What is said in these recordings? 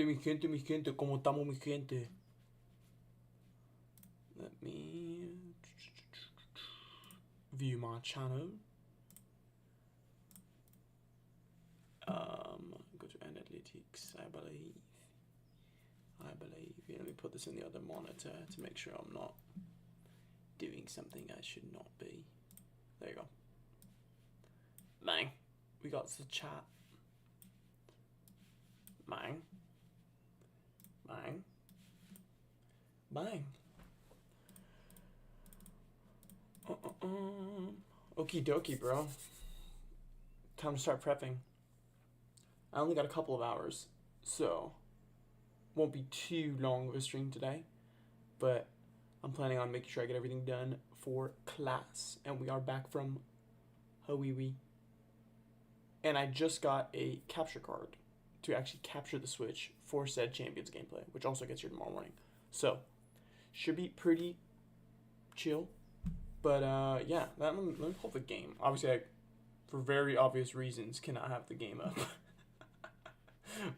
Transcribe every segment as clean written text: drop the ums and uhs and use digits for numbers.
mi gente, ¿cómo estamos, mi gente? Let me view my channel. Go to analytics, I believe. Yeah, let me put this in the other monitor to make sure I'm not doing something I should not be. There you go. Bang. We got the chat. Bang. Bang. Bang. Okie dokie, bro. Time to start prepping. I only got a couple of hours, so won't be too long of a stream today, but I'm planning on making sure I get everything done for class. And we are back from Hawiwi. And I just got a capture card to actually capture the Switch for said Champions gameplay, which also gets here tomorrow morning. So, should be pretty chill. But yeah, let me pull up the game. Obviously, I, for very obvious reasons, cannot have the game up.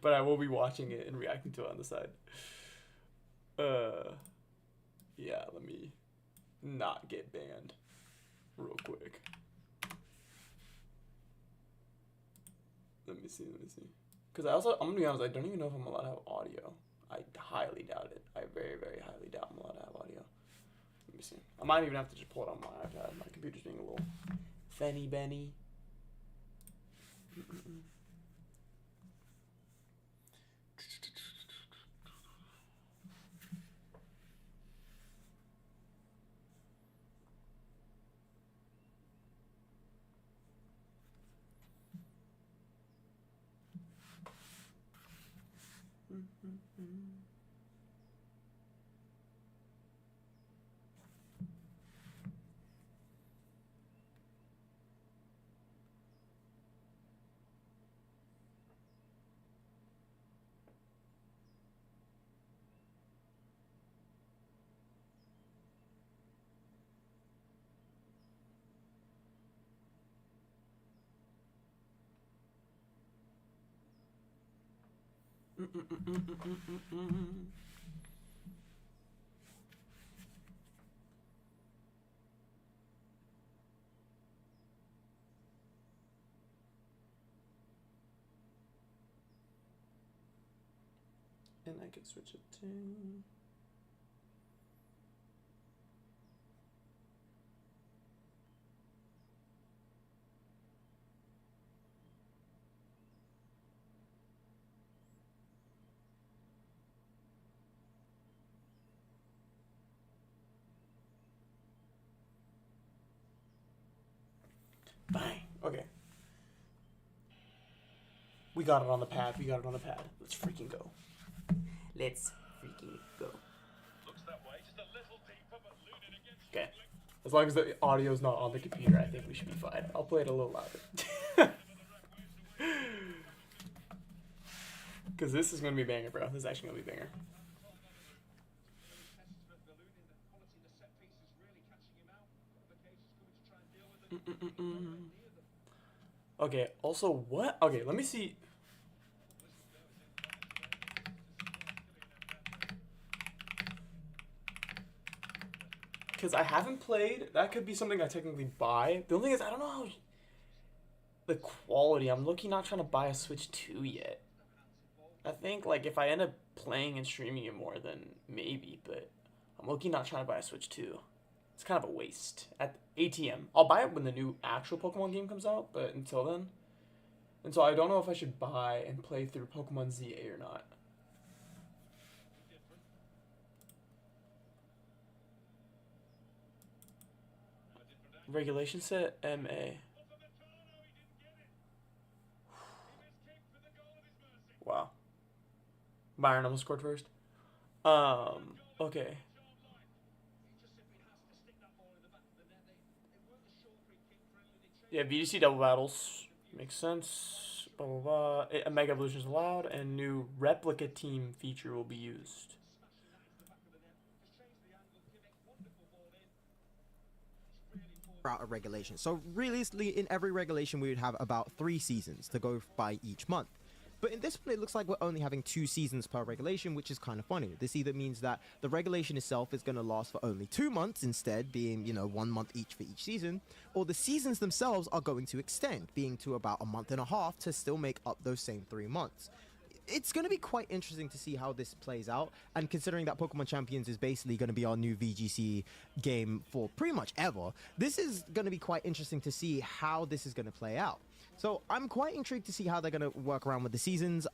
But I will be watching it and reacting to it on the side. Yeah, let me not get banned real quick. Let me see. Because I'm gonna be honest, I don't even know if I'm allowed to have audio. I highly doubt it. I very, very highly doubt I'm allowed to have audio. Let me see. I might even have to just pull it on my iPad. My computer's being a little fenny benny. And I can switch it to... Bang. Okay. We got it on the pad. Let's freaking go. Okay. As long as the audio's not on the computer, I think we should be fine. I'll play it a little louder. Because this is going to be a banger, bro. This is actually going to be a banger. Okay, also, what? Okay, let me see. Because I haven't played. That could be something I technically buy. The only thing is, I don't know how... the quality. I'm looking, not trying to buy a Switch 2 yet. I think, like, if I end up playing and streaming it more, then maybe. But I'm looking, not trying to buy a Switch 2. It's kind of a waste. At ATM. I'll buy it when the new actual Pokemon game comes out, but until then. And so I don't know if I should buy and play through Pokemon ZA or not. Regulation set, MA. Wow. Bayern almost scored first. Okay. Yeah, VDC double battles. Makes sense. Blah, blah, blah. A Mega Evolution is allowed, and new replica team feature will be used. Out of regulation. So realistically, in every regulation, we would have about 3 seasons to go by each month. But in this one, it looks like we're only having 2 seasons per regulation, which is kind of funny. This either means that the regulation itself is going to last for only 2 months instead, being, 1 month each for each season, or the seasons themselves are going to extend, being to about a month and a half to still make up those same 3 months. It's going to be quite interesting to see how this plays out, and considering that Pokemon Champions is basically going to be our new VGC game for pretty much ever, this is going to be quite interesting to see how this is going to play out. So I'm quite intrigued to see how they're going to work around with the seasons.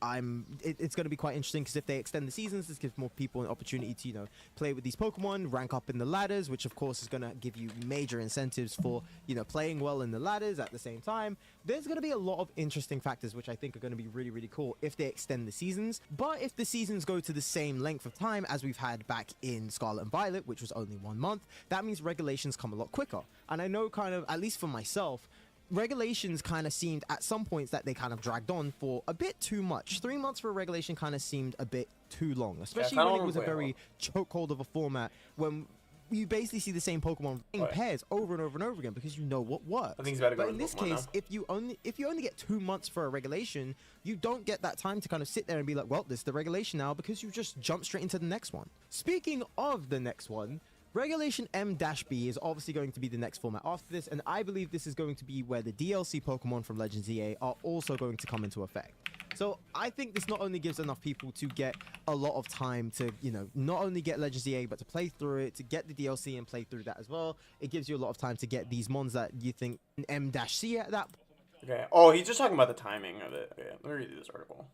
It's going to be quite interesting because if they extend the seasons, this gives more people an opportunity to, play with these Pokemon, rank up in the ladders, which of course is going to give you major incentives for, playing well in the ladders at the same time. There's going to be a lot of interesting factors which I think are going to be really, really cool if they extend the seasons. But if the seasons go to the same length of time as we've had back in Scarlet and Violet, which was only 1 month, that means regulations come a lot quicker. And I know kind of, at least for myself, regulations kind of seemed at some points that they kind of dragged on for a bit too much. 3 months for a regulation kind of seemed a bit too long, especially when it was a very chokehold of a format when you basically see the same Pokemon in pairs over and over and over again because you know what works. I think he's about to go but in this case, if you only get 2 months for a regulation, you don't get that time to kind of sit there and be like, well, this is the regulation now, because you just jump straight into the next one. Speaking of the next one, Regulation M-B is obviously going to be the next format after this, and I believe this is going to be where the DLC Pokemon from Legends EA are also going to come into effect. So I think this not only gives enough people to get a lot of time to, not only get Legends EA, but to play through it, to get the DLC and play through that as well. It gives you a lot of time to get these mons that you think M-C at that. Okay. Oh, he's just talking about the timing of it. Okay, let me read this article.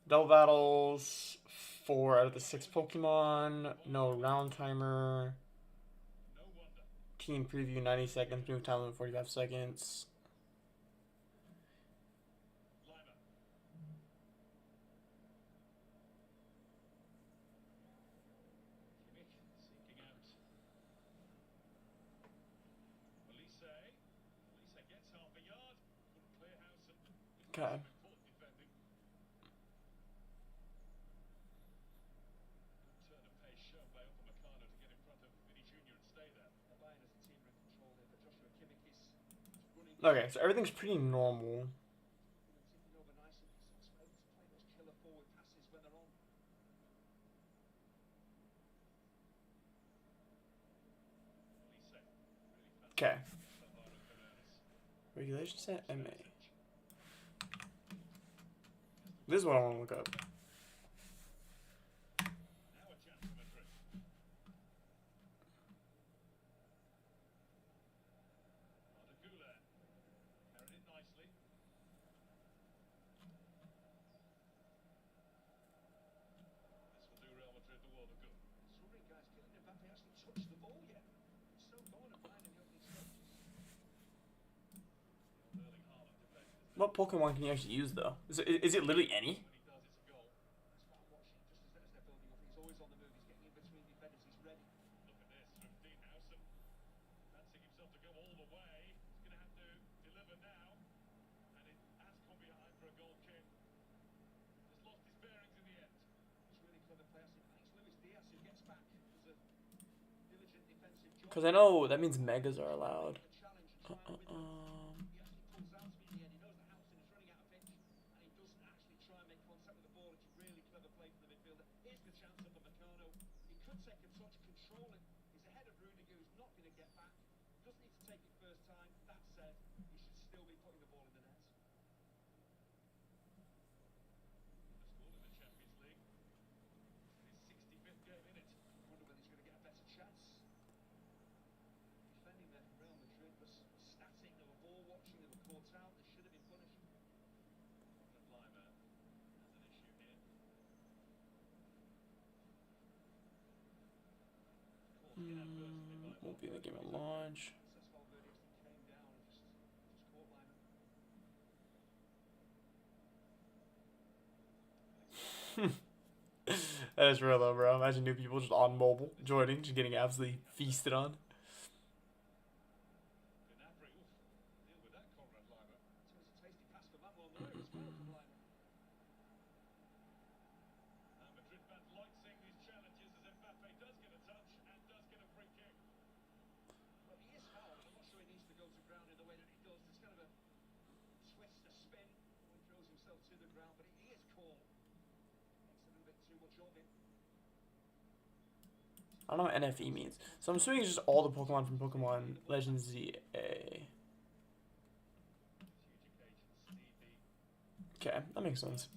Double battles, 4 out of the 6 Pokemon, no round timer. Team preview 90 seconds, move time limit 45 seconds. Okay. Okay, so everything's pretty normal. Okay. Regulation set MA. This is what I want to look up. What Pokemon can you actually use, though? Is it literally any? Because I know that means Megas are allowed. Won't be in the game at launch. That is real though, bro. Imagine new people just on mobile joining, just getting absolutely feasted on. I don't know what NFE means. So I'm assuming it's just all the Pokemon from Pokemon Legends ZA. Okay, that makes sense.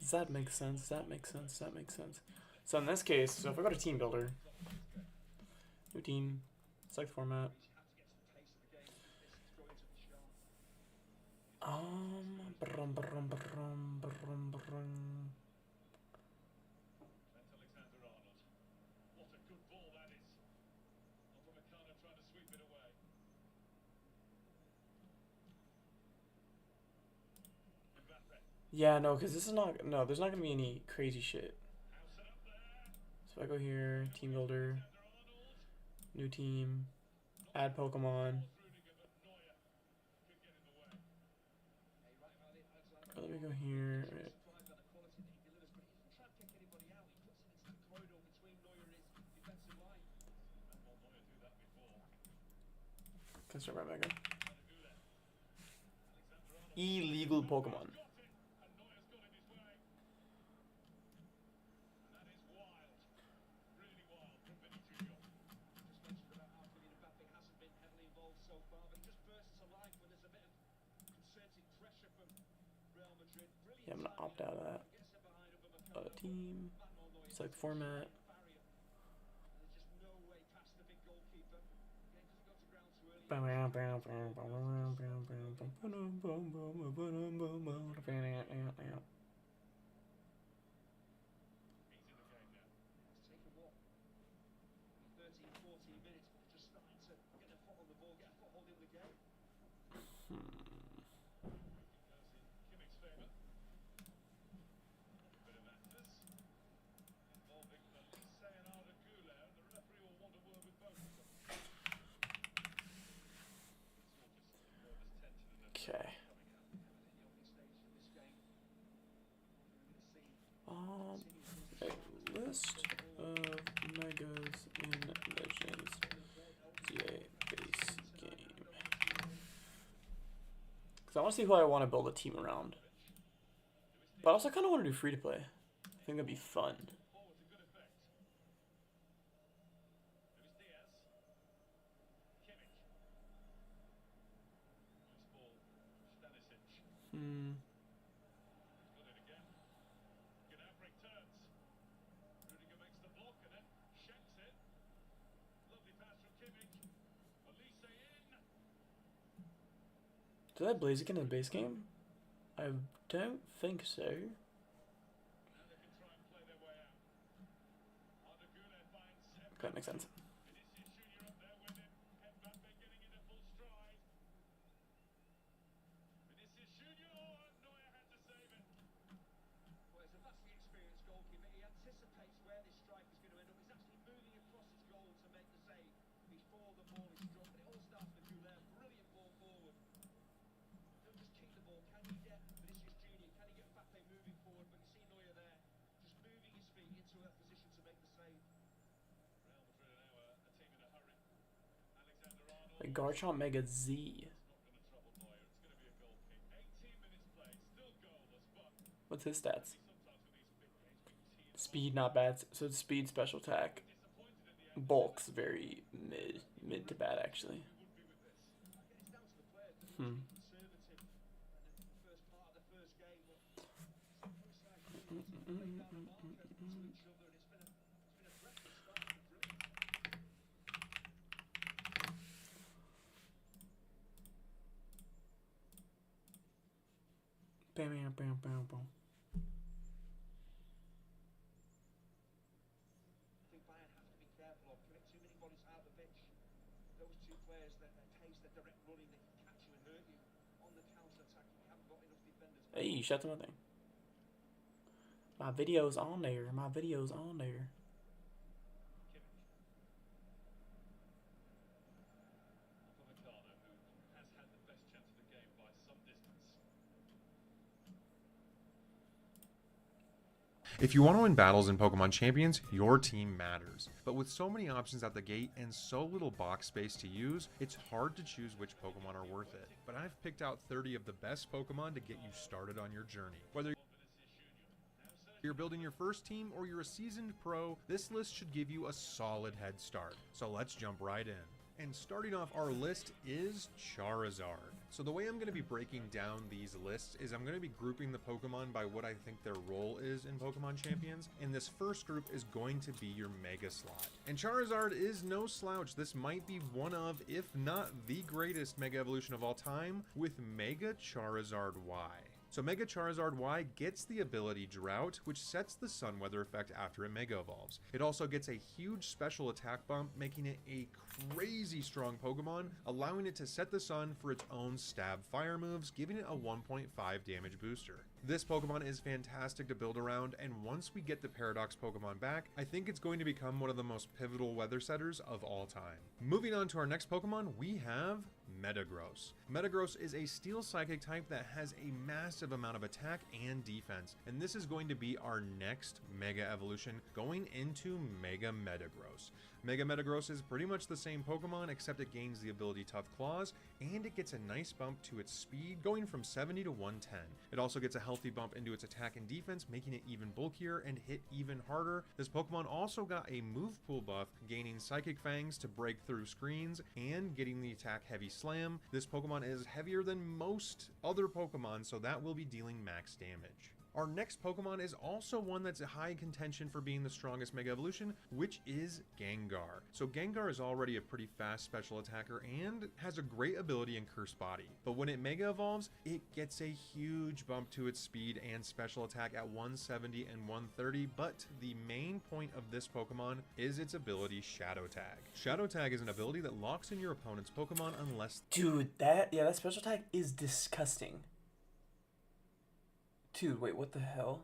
Does that make sense? Does that make sense? Does that make sense? So in this case, so if I go to Team Builder, new team, select format. Brum, brum, brum, brum, brum. Yeah, no, because this is not, no, there's not going to be any crazy shit. So if I go here, Team Builder, new team, add Pokemon. Let me go here. Can start right back up. Illegal Pokemon. Yeah, I'm gonna opt out of that. Team, select format. Okay. A list of megas in Legends ZA base game. Because I want to see who I want to build a team around. But I also kind of want to do free to play. I think that'd be fun. Did I have Blaziken in the base game? I don't think so. Okay, that makes sense. Like Garchomp Mega Z. What's his stats? Speed not bad. So it's speed, special attack. Bulk's very mid to bad actually. Bam, bam, bam, bam, bam. Hey, shut the thing. My video's on there. My video's on there. If you want to win battles in Pokemon Champions, your team matters. But with so many options at the gate and so little box space to use, it's hard to choose which Pokemon are worth it. But I've picked out 30 of the best Pokemon to get you started on your journey. Whether you're building your first team or you're a seasoned pro, this list should give you a solid head start. So let's jump right in. And starting off our list is Charizard. So the way I'm going to be breaking down these lists is I'm going to be grouping the Pokemon by what I think their role is in Pokemon Champions. And this first group is going to be your Mega slot. And Charizard is no slouch. This might be one of, if not the greatest Mega Evolution of all time, with Mega Charizard Y. So Mega Charizard Y gets the ability Drought, which sets the Sun Weather effect after it Mega Evolves. It also gets a huge special attack bump, making it a crazy strong Pokemon, allowing it to set the Sun for its own Stab Fire moves, giving it a 1.5 damage booster. This Pokemon is fantastic to build around, and once we get the Paradox Pokemon back, I think it's going to become one of the most pivotal weather setters of all time. Moving on to our next Pokemon, we have Metagross. Metagross is a Steel Psychic type that has a massive amount of attack and defense, and this is going to be our next Mega Evolution going into Mega Metagross. Mega Metagross is pretty much the same Pokemon, except it gains the ability Tough Claws, and it gets a nice bump to its speed, going from 70 to 110. It also gets a healthy bump into its attack and defense, making it even bulkier and hit even harder. This Pokemon also got a move pool buff, gaining Psychic Fangs to break through screens, and getting the attack Heavy Slam. This Pokemon is heavier than most other Pokemon, so that will be dealing max damage. Our next Pokemon is also one that's a high contention for being the strongest Mega Evolution, which is Gengar. So Gengar is already a pretty fast special attacker and has a great ability in Curse Body. But when it Mega Evolves, it gets a huge bump to its speed and special attack at 170 and 130, but the main point of this Pokemon is its ability Shadow Tag. Shadow Tag is an ability that locks in your opponent's Pokemon unless... Dude, that special attack is disgusting. Dude, wait, what the hell?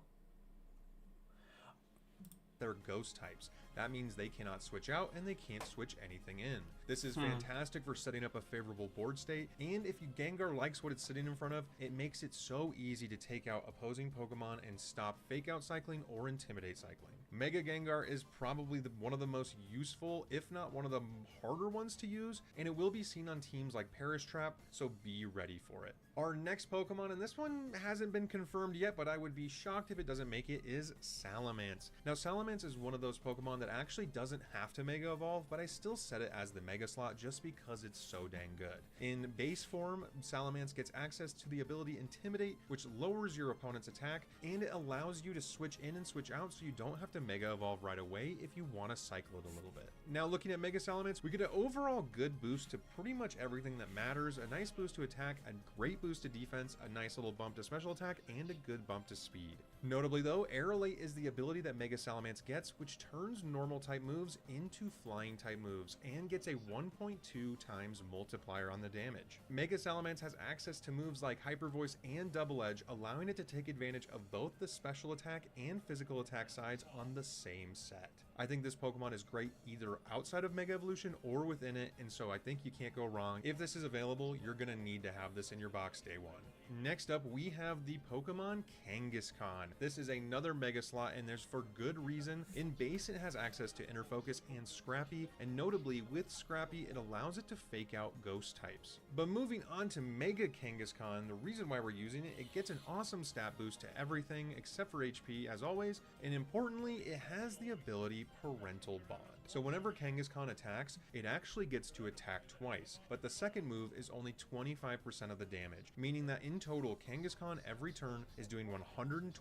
They're ghost types. That means they cannot switch out and they can't switch anything in. This is fantastic for setting up a favorable board state, and if Gengar likes what it's sitting in front of, it makes it so easy to take out opposing Pokemon and stop Fake Out cycling or Intimidate cycling. Mega Gengar is probably one of the most useful, if not one of the harder ones to use, and it will be seen on teams like Perish Trap, so be ready for it. Our next Pokemon, and this one hasn't been confirmed yet, but I would be shocked if it doesn't make it, is Salamence. Now Salamence is one of those Pokemon that actually doesn't have to Mega Evolve, but I still set it as the Mega slot just because it's so dang good. In base form, Salamence gets access to the ability Intimidate, which lowers your opponent's attack, and it allows you to switch in and switch out so you don't have to Mega Evolve right away if you want to cycle it a little bit. Now looking at Mega Salamence, we get an overall good boost to pretty much everything that matters, a nice boost to attack, a great boost to defense, a nice little bump to special attack, and a good bump to speed. Notably though, Aerolate is the ability that Mega Salamence gets, which turns normal type moves into flying type moves and gets a 1.2 times multiplier on the damage. Mega Salamence has access to moves like Hyper Voice and Double Edge, allowing it to take advantage of both the special attack and physical attack sides on the same set. I think this Pokemon is great either outside of Mega Evolution or within it, and so I think you can't go wrong. If this is available, you're going to need to have this in your box day one. Next up, we have the Pokemon Kangaskhan. This is another Mega slot, and there's for good reason. In base, it has access to Inner Focus and Scrappy, and notably with Scrappy, it allows it to fake out ghost types. But moving on to Mega Kangaskhan, the reason why we're using it, it gets an awesome stat boost to everything except for HP as always, and importantly, it has the ability Parental Bond. So whenever Kangaskhan attacks, it actually gets to attack twice, but the second move is only 25% of the damage, meaning that in total, Kangaskhan every turn is doing 125%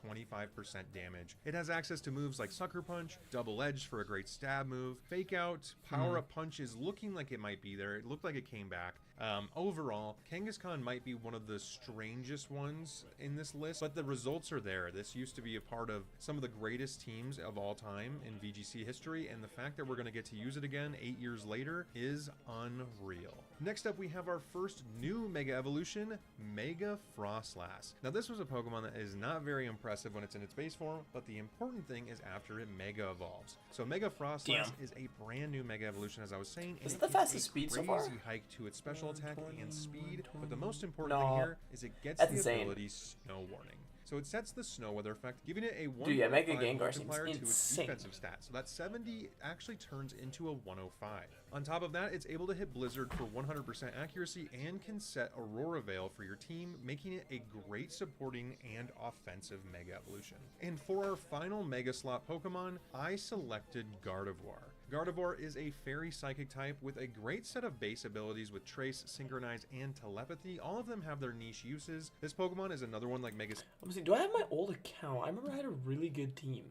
damage. It has access to moves like Sucker Punch, Double Edge for a great stab move, Fake Out, Power Up Punch is looking like it might be there. It looked like it came back. Overall, Kangaskhan might be one of the strangest ones in this list, but the results are there. This used to be a part of some of the greatest teams of all time in VGC history, and the fact that we're going to get to use it again 8 years later is unreal. Next up, we have our first new Mega Evolution, Mega Frostlass. Now, this was a Pokemon that is not very impressive when it's in its base form, but the important thing is after it Mega Evolves. So Mega Frostlass is a brand new Mega Evolution, as I was saying, and Is it the fastest speed so far? crazy hike to its special attack and speed, but the most important thing here is it gets That's the insane. ability Snow Warning. So it sets the snow weather effect, giving it a 1.5 Dude, yeah, Mega Gengar seems multiplier to its insane. defensive stat. So that 70 actually turns into a 105. On top of that, it's able to hit Blizzard for 100% accuracy and can set Aurora Veil for your team, making it a great supporting and offensive Mega Evolution. And for our final Mega Slot Pokemon, I selected Gardevoir. Gardevoir is a Fairy Psychic type with a great set of base abilities with Trace, Synchronize, and Telepathy. All of them have their niche uses. This Pokemon is another one like Mega... Let me see, do I have my old account? I remember I had a really good team.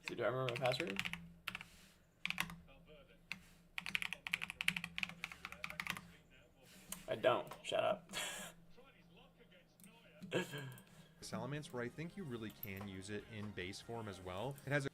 See, do I remember my password? I don't. Shut up. Salamence, where I think you really can use it in base form as well. It has a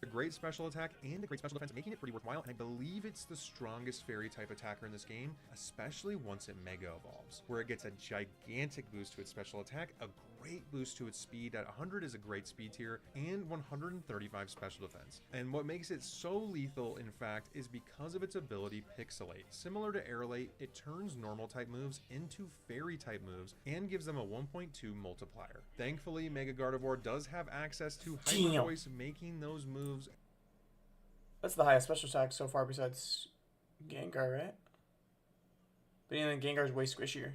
great special attack and a great special defense, making it pretty worthwhile, and I believe it's the strongest fairy type attacker in this game, especially once it Mega Evolves, where it gets a gigantic boost to its special attack, a great boost to its speed. At 100 is a great speed tier, and 135 special defense. And what makes it so lethal, in fact, is because of its ability Pixelate. Similar to Aerolate, it turns normal type moves into fairy type moves and gives them a 1.2 multiplier. Thankfully, Mega Gardevoir does have access to Hyper Voice, making those moves... That's the highest special attack so far besides Gengar, right? But even Gengar's way squishier.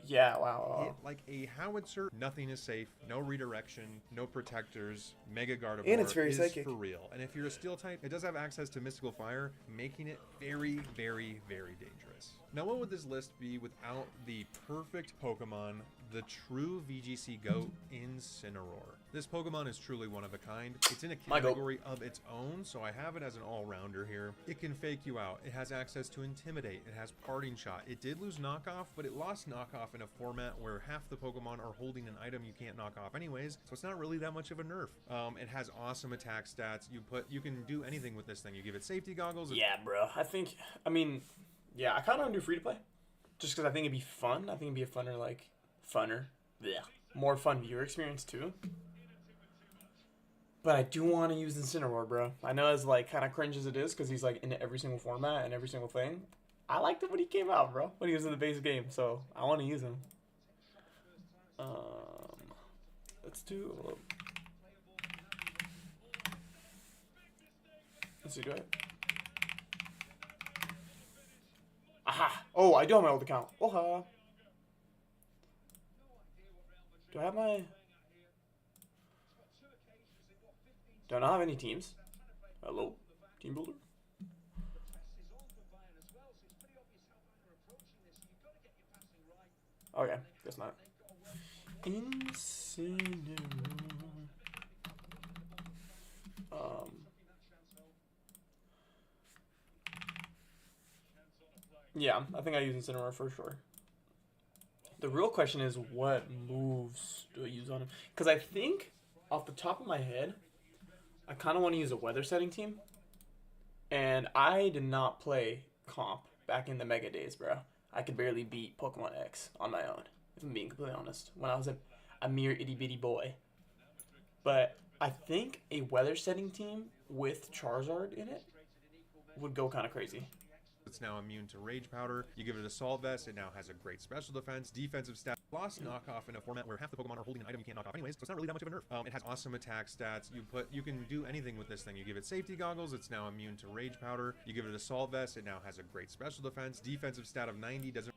Yeah, wow. Hit like a howitzer. Nothing is safe. No redirection. No protectors. Mega Gardevoir And it's very is psychic. for real. And if you're a steel type, it does have access to Mystical Fire, making it very, very, very dangerous. Now, what would this list be without the perfect Pokemon, the true VGC GOAT, Incineroar? This Pokemon is truly one of a kind. It's in a category of its own, so I have it as an all-rounder here. It can fake you out. It has access to Intimidate. It has Parting Shot. It did lose Knockoff, but it lost Knockoff in a format where half the Pokemon are holding an item you can't knock off anyways, so it's not really that much of a nerf. It has awesome attack stats. You can do anything with this thing. You give it safety goggles. Yeah, bro. I kind of want to do free to play, just because I think it'd be fun. I think it'd be a more fun viewer experience too. But I do want to use Incineroar, bro. I know it's like kind of cringe as it is, because he's like in every single format and every single thing. I liked it when he came out, bro. When he was in the base game, so I want to use him. Let's do. Let's see, do I? Aha! Oh, I do have my old account. Oha! Do I have my... Do I not have any teams? Hello? Team builder? Okay, guess not. Yeah, I think I use Incineroar for sure. The real question is, what moves do I use on him? Because I think, off the top of my head, I kind of want to use a weather setting team. And I did not play comp back in the Mega days, bro. I could barely beat Pokemon X on my own, if I'm being completely honest, when I was a mere itty-bitty boy. But I think a weather setting team with Charizard in it would go kind of crazy. It's now immune to Rage Powder. You give it Assault Vest, it now has a great special defense, defensive stat, lost knockoff in a format where half the Pokemon are holding an item you can't knock off anyways, so it's not really that much of a nerf. It has awesome attack stats. You can do anything with this thing. You give it safety goggles, it's now immune to Rage Powder. You give it Assault Vest, it now has a great special defense, defensive stat of 90, doesn't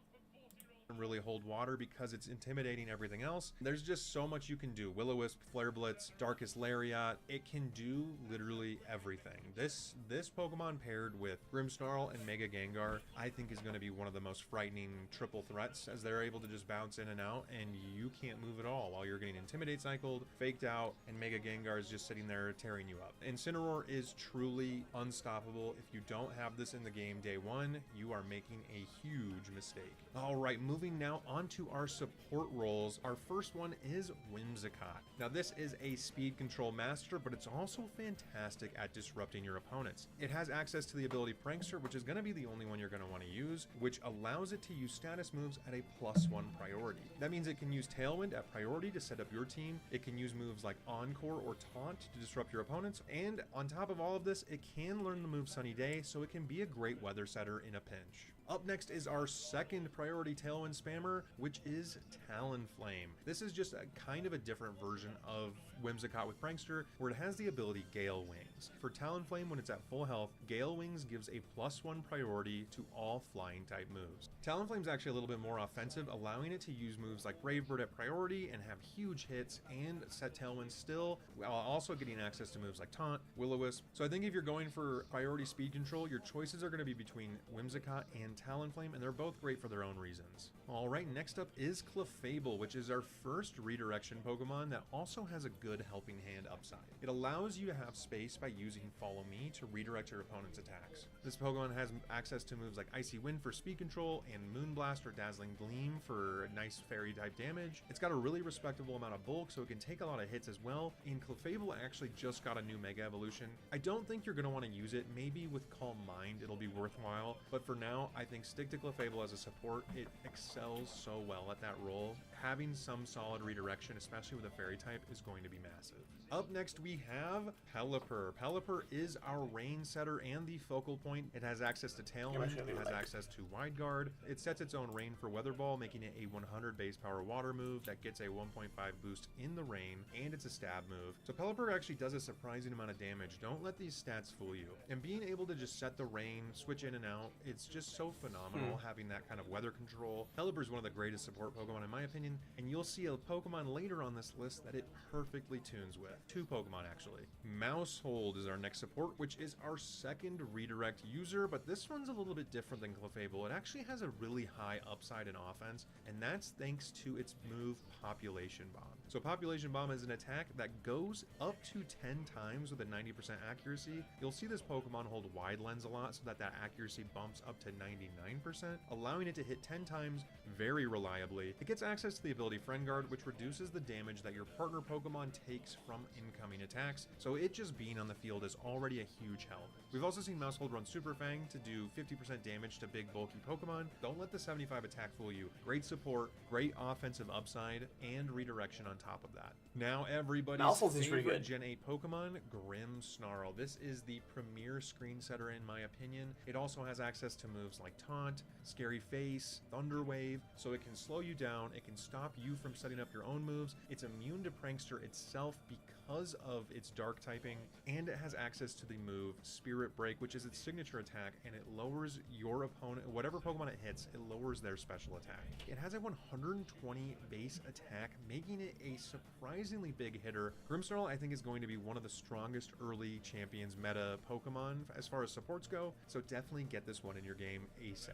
really hold water because it's intimidating everything else. There's just so much you can do. Will-O-Wisp, Flare Blitz, Darkest Lariat, it can do literally everything. This Pokemon paired with Grimmsnarl and Mega Gengar, I think is going to be one of the most frightening triple threats, as they're able to just bounce in and out and you can't move at all while you're getting Intimidate cycled, faked out, and Mega Gengar is just sitting there tearing you up. Incineroar is truly unstoppable. If you don't have this in the game day one, you are making a huge mistake. Alright, moving moving now onto our support roles, our first one is Whimsicott. Now this is a speed control master, but it's also fantastic at disrupting your opponents. It has access to the ability Prankster, which is going to be the only one you're going to want to use, which allows it to use status moves at a +1 priority. That means it can use Tailwind at priority to set up your team, it can use moves like Encore or Taunt to disrupt your opponents, and on top of all of this, it can learn the move Sunny Day, so it can be a great weather setter in a pinch. Up next is our second priority Tailwind spammer, which is Talonflame. This is just a kind of a different version of Whimsicott with Prankster, where it has the ability Gale Wings. For Talonflame, when it's at full health, Gale Wings gives a +1 priority to all flying type moves. Talonflame is actually a little bit more offensive, allowing it to use moves like Brave Bird at priority and have huge hits and set Tailwind still, while also getting access to moves like Taunt, Will-O-Wisp. So I think if you're going for priority speed control, your choices are going to be between Whimsicott and Talonflame, and they're both great for their own reasons. Alright, next up is Clefable, which is our first redirection Pokemon that also has a good helping hand upside. It allows you to have space by using Follow Me to redirect your opponent's attacks. This Pokemon has access to moves like Icy Wind for speed control and Moonblast or Dazzling Gleam for nice fairy type damage. It's got a really respectable amount of bulk, so it can take a lot of hits as well, and Clefable actually just got a new Mega Evolution. I don't think you're going to want to use it. Maybe with Calm Mind it'll be worthwhile, but for now I think stick to Clefable as a support. It excels so well at that role. Having some solid redirection, especially with a fairy type, is going to be massive. Up next we have Pelipper. Pelipper is our rain setter and the focal point. It has access to Tailwind, it has access to Wide Guard. It sets its own rain for Weather Ball, making it a 100 base power water move that gets a 1.5 boost in the rain, and it's a stab move. So Pelipper actually does a surprising amount of damage. Don't let these stats fool you. And being able to just set the rain, switch in and out, it's just so phenomenal having that kind of weather control. Pelipper is one of the greatest support Pokemon in my opinion, and you'll see a Pokemon later on this list that it perfectly tunes with. Two Pokemon actually. Mousehold is our next support, which is our second redirect user, but this one's a little bit different than Clefable. It actually has a really high upside in offense, and that's thanks to its move Population Bomb. So Population Bomb is an attack that goes up to 10 times with a 90% accuracy. You'll see this Pokemon hold Wide Lens a lot so that accuracy bumps up to 99%, allowing it to hit 10 times very reliably. It gets access to the ability Friend Guard, which reduces the damage that your partner Pokemon takes from incoming attacks, so it just being on the field is already a huge help. We've also seen Mousehold run Super Fang to do 50% damage to big bulky Pokemon. Don't let the 75 attack fool you. Great support, great offensive upside, and redirection on top of that. Now everybody's favorite Gen 8 Pokemon, Grimmsnarl. This is the premier screen setter in my opinion. It also has access to moves like Taunt, Scary Face, Thunder Wave, so it can slow you down, it can stop you from setting up your own moves. It's immune to Prankster itself because of its dark typing, and it has access to the move Spirit Break, which is its signature attack, and it lowers your opponent, whatever Pokemon it hits, it lowers their special attack. It has a 120 base attack, making it a surprisingly big hitter. Grimmsnarl I think is going to be one of the strongest early champions meta Pokemon as far as supports go, so definitely get this one in your game ASAP.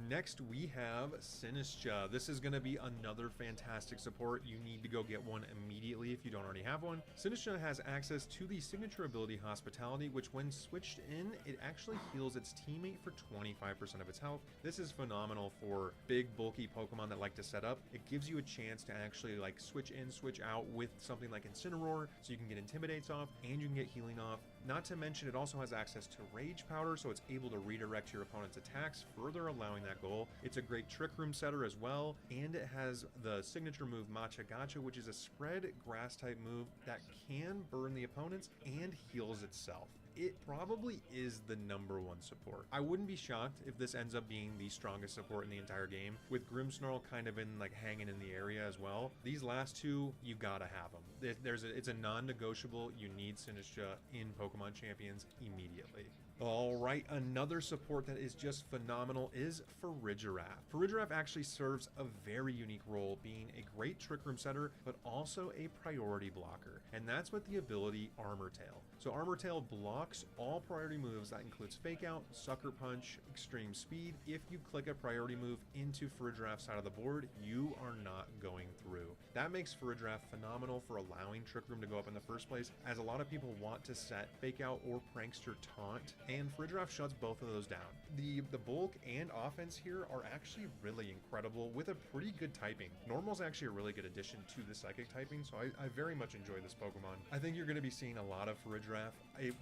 Next we have Sinistcha. This is going to be another fantastic support. You need to go get one immediately if you don't already have one. Sinistcha has access to the signature ability Hospitality, which when switched in, it actually heals its teammate for 25% of its health. This is phenomenal for big bulky Pokemon that like to set up. It gives you a chance to actually like switch in, switch out with something like Incineroar, so you can get Intimidates off and you can get healing off. Not to mention it also has access to Rage Powder, so it's able to redirect your opponent's attacks, further allowing that goal. It's a great Trick Room setter as well, and it has the signature move Matcha Gotcha, which is a spread grass type move that can burn the opponents and heals itself. It probably is the #1 support. I wouldn't be shocked if this ends up being the strongest support in the entire game, with Grimmsnarl kind of in like hanging in the area as well. These last two, you gotta have them. It's a non-negotiable. You need Sinistcha in Pokemon Champions immediately. Alright, another support that is just phenomenal is Farigiraf. Farigiraf actually serves a very unique role, being a great Trick Room setter, but also a priority blocker, and that's with the ability Armor Tail. So Armor Tail blocks all priority moves. That includes Fake Out, Sucker Punch, Extreme Speed. If you click a priority move into Farigiraf's side of the board, you are not going through. That makes Farigiraf phenomenal for allowing Trick Room to go up in the first place, as a lot of people want to set Fake Out or Prankster Taunt, and Friddraft shuts both of those down. The bulk and offense here are actually really incredible with a pretty good typing. Normal's actually a really good addition to the Psychic typing, so I very much enjoy this Pokemon. I think you're going to be seeing a lot of Friddraft.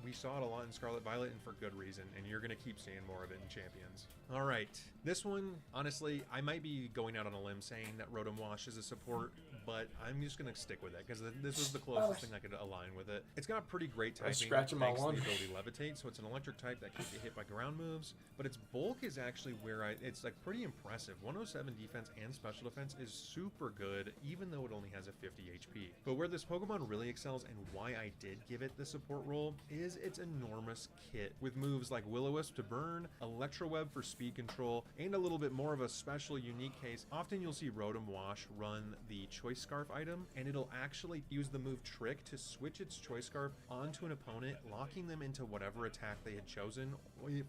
We saw it a lot in Scarlet Violet, and for good reason, and you're going to keep seeing more of it in Champions. All right, this one, honestly, I might be going out on a limb saying that Rotom Wash is a support, but I'm just going to stick with it because this was the closest thing I could align with it. It's got pretty great typing thanks to the ability Levitate, so it's an electric type that can get hit by ground moves, but its bulk is actually where it's like pretty impressive. 107 defense and special defense is super good, even though it only has a 50 HP. But where this Pokemon really excels and why I did give it the support role is its enormous kit with moves like Will-O-Wisp to burn, Electro Web for speed control, and a little bit more of a special unique case. Often you'll see Rotom Wash run the Choice Scarf item, and it'll actually use the move Trick to switch its Choice Scarf onto an opponent, locking them into whatever attack they had chosen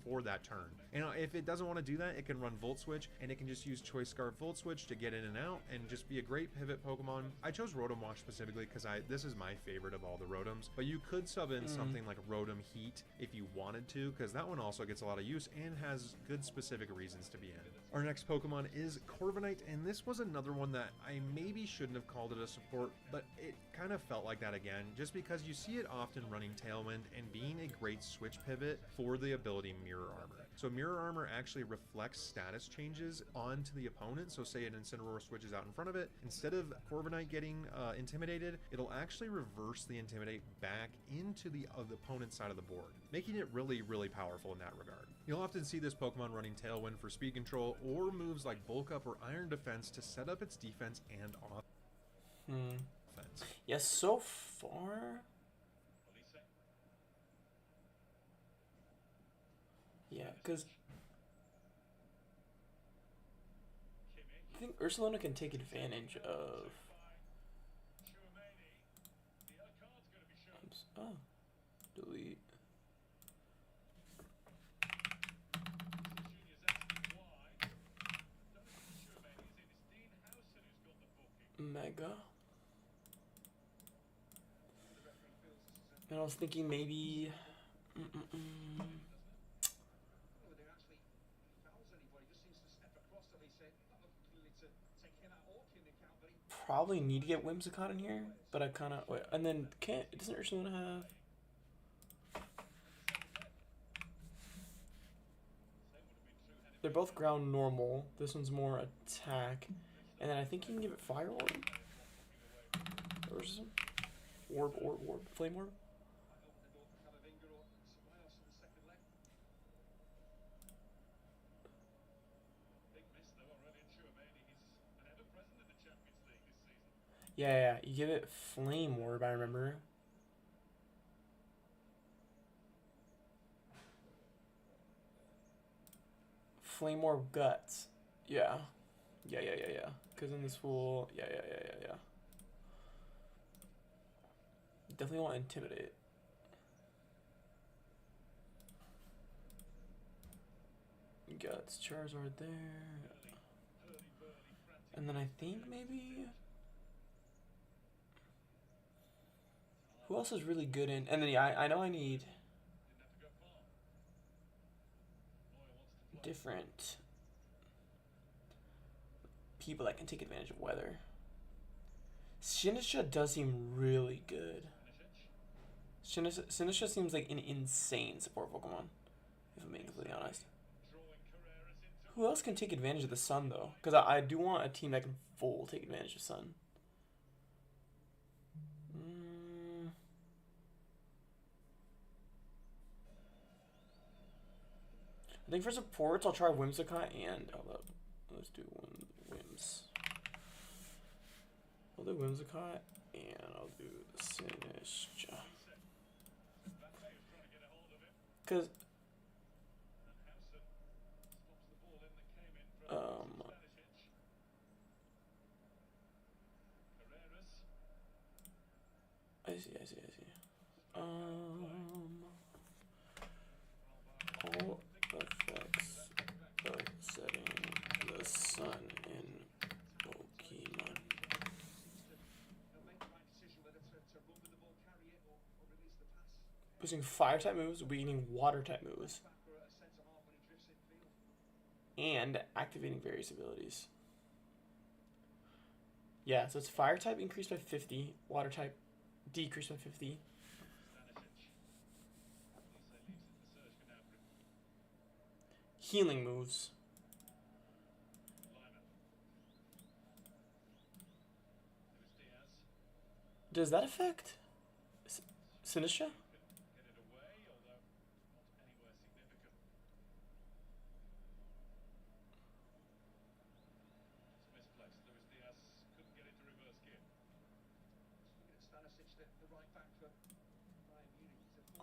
for that turn. And if it doesn't want to do that, it can run Volt Switch, and it can just use Choice Scarf Volt Switch to get in and out and just be a great pivot Pokemon. I chose Rotom Wash specifically because this is my favorite of all the Rotoms, but you could sub in something like Rotom Heat if you wanted to, because that one also gets a lot of use and has good specific reasons to be in. Our next Pokemon is Corviknight, and this was another one that I maybe shouldn't have called it a support, but it kind of felt like that again, just because you see it often running Tailwind and being a great switch pivot for the ability Mirror Armor. So Mirror Armor actually reflects status changes onto the opponent, so say an Incineroar switches out in front of it, instead of Corviknight getting intimidated, it'll actually reverse the Intimidate back into the opponent's side of the board, making it really, really powerful in that regard. You'll often see this Pokemon running Tailwind for speed control, or moves like Bulk Up or Iron Defense to set up its defense and offense. Yes, so far... Yeah, because I think Ursaluna can take advantage of... Oh, delete. Mega. And I was thinking maybe... Probably need to get Whimsicott in here, but I kind of... Wait, and then doesn't Ursaluna have... They're both ground normal. This one's more attack. And then I think you can give it Fire Orb? Or is it Orb, Flame Orb? Yeah, you give it Flame Orb, I remember. Flame Orb Guts. Yeah. Yeah. Because in this fool, yeah. Definitely want to Intimidate. Guts, Charizard there. And then I think maybe... Who else is really good in... And then yeah, I know I need... different people that can take advantage of weather. Sinistra does seem really good. Sinistra seems like an insane support Pokemon, if I'm being completely honest. Who else can take advantage of the sun, though? Because I do want a team that can full take advantage of sun. I think for supports, I'll try Whimsicott and... let's do Whims. I'll do Whimsicott and I'll do Sinistra. Because... I see. All effects of setting the sun in Pokemon. Boosting fire type moves, weakening water type moves, and activating various abilities. Yeah, so it's fire type increased by 50, water type decreased by 50. Healing moves. Does that affect Sinistra?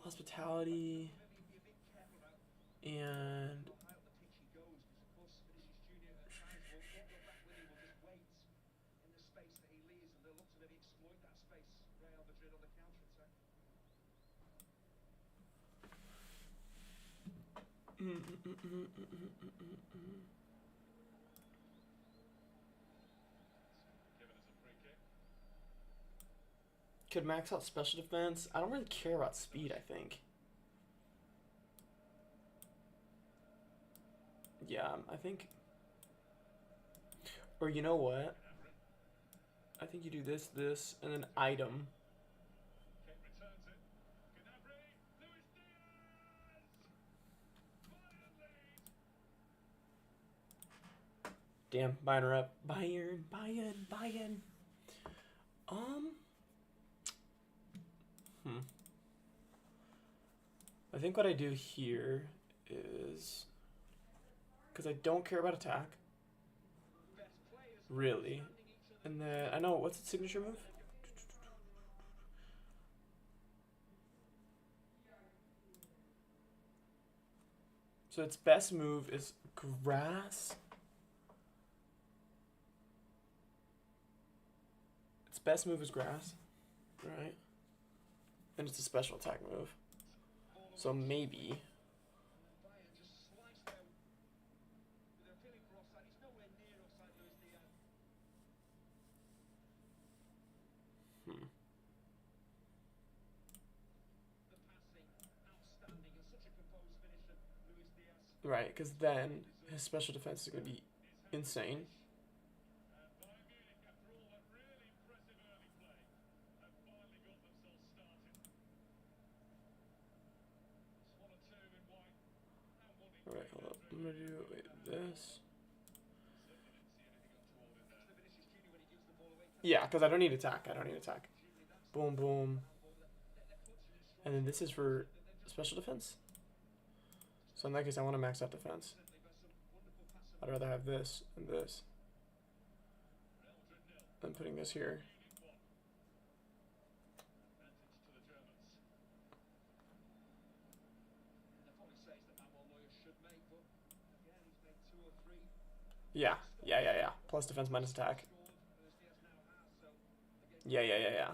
Hospitality and could max out special defense. I don't really care about speed, I think. Yeah, I think. Or you know what? I think you do this, and then item. Damn, Bayern are up. Bayern. I think what I do here is, because I don't care about attack, really. And then, I know, what's its signature move? So its best move is grass. Its best move is grass, right? And it's a special attack move. So maybe. Right, because then his special defense is going to be insane. Alright, hold up. I'm going to do this. Yeah, because I don't need attack. Boom, boom. And then this is for special defense. So in that case, I want to max out defense. I'd rather have this and this than putting this here. Yeah. Plus defense minus attack. Yeah.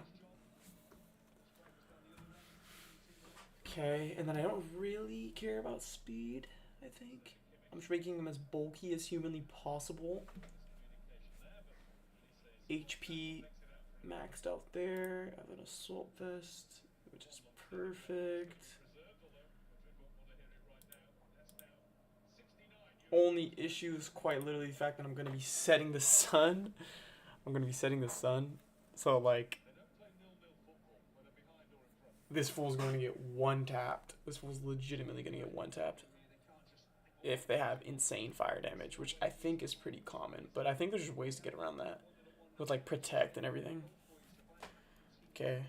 Okay, and then I don't really care about speed, I think. I'm just making him as bulky as humanly possible. HP maxed out there. I have an assault vest, which is perfect. Only issue is quite literally the fact that I'm going to be setting the sun. So, like, this fool's going to get one tapped. This fool's legitimately going to get one tapped. If they have insane fire damage, which I think is pretty common. But I think there's just ways to get around that. With, like, protect and everything. Okay.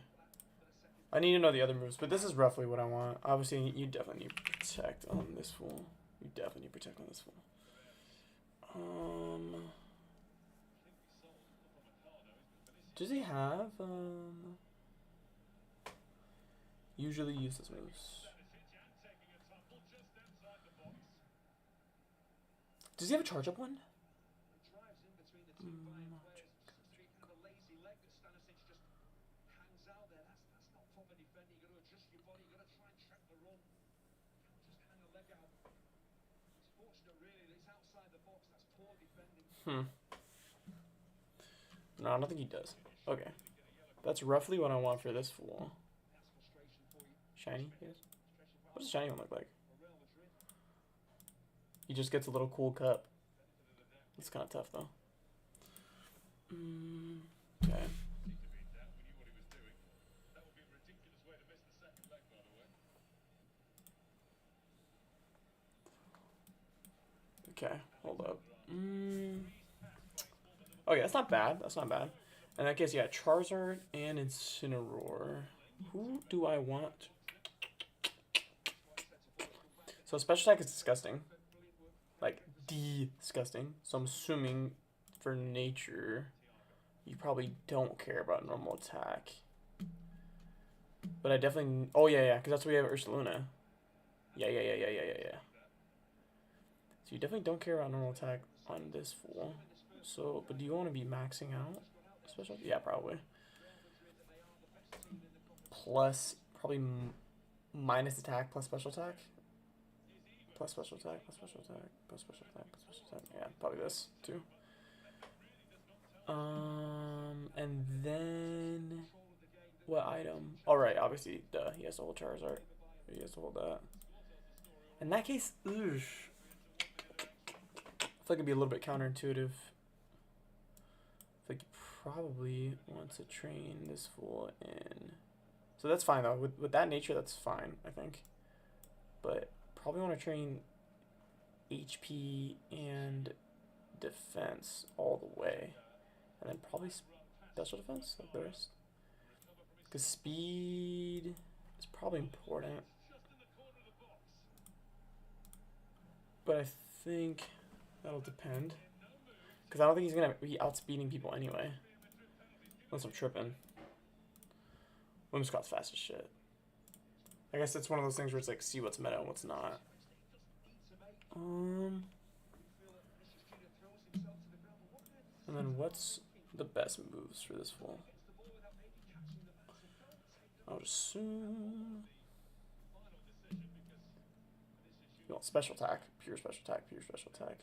I need to know the other moves, but this is roughly what I want. Obviously, you definitely need protect on this fool. Does he have, usually uses moves. Does he have a charge up one? No, I don't think he does. Okay. That's roughly what I want for this fool. Shiny, yes. What does the shiny one look like? He just gets a little cool cup. It's kind of tough though. Okay. Okay, hold up. Okay, that's not bad. That's not bad. In that case, yeah, Charizard and Incineroar. Who do I want? So special attack is disgusting. Like, disgusting. So I'm assuming for nature, you probably don't care about normal attack. But I definitely... Oh, yeah, because that's why we have Ursaluna. Yeah. So you definitely don't care about normal attack on this fool. So, but do you want to be maxing out special? Yeah, probably. Plus, probably minus attack plus special attack. Plus special attack, plus special attack, plus special attack, plus special attack. Yeah, probably this too. And then what item? All right, obviously, duh. He has to hold Charizard. He has to hold that. In that case, I feel like it'd be a little bit counterintuitive. I think you probably want to train this fool in. So that's fine though. With that nature, that's fine, I think. But probably want to train HP and defense all the way. And then probably special defense like the rest. Because speed is probably important. But I think that'll depend. Because I don't think he's going to be outspeeding people anyway. Unless I'm tripping. Whimsicott's fast as shit. I guess it's one of those things where it's like, see what's meta and what's not. And then what's the best moves for this fool? I would assume... You want special attack, pure special attack, pure special attack.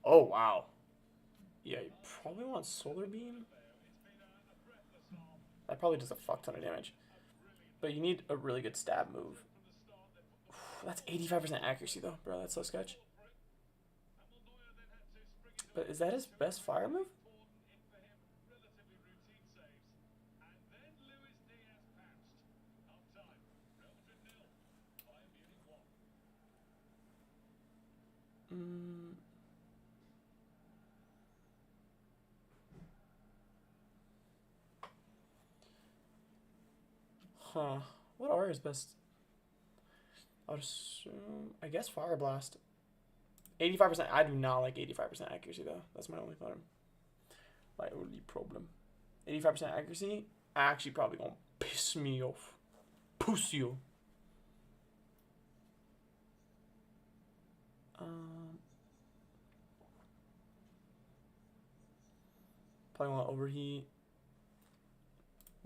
Oh, wow. Yeah, you probably want Solar Beam. That probably does a fuck ton of damage. But you need a really good stab move. That's 85% accuracy, though, bro. That's so sketch. But is that his best fire move? Huh. What are his best? I would assume... I guess Fire Blast. 85%. I do not like 85% accuracy, though. That's my only thought. My only problem. 85% accuracy actually probably gonna piss me off. Puss you. Probably want overheat.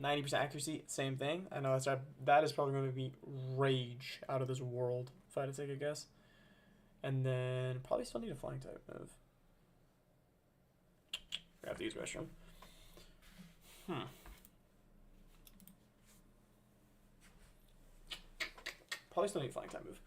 90% accuracy, same thing. I know that is probably going to be rage out of this world if I had to take a guess. And then probably still need a flying type move. Grab these restroom. Probably still need a flying type move.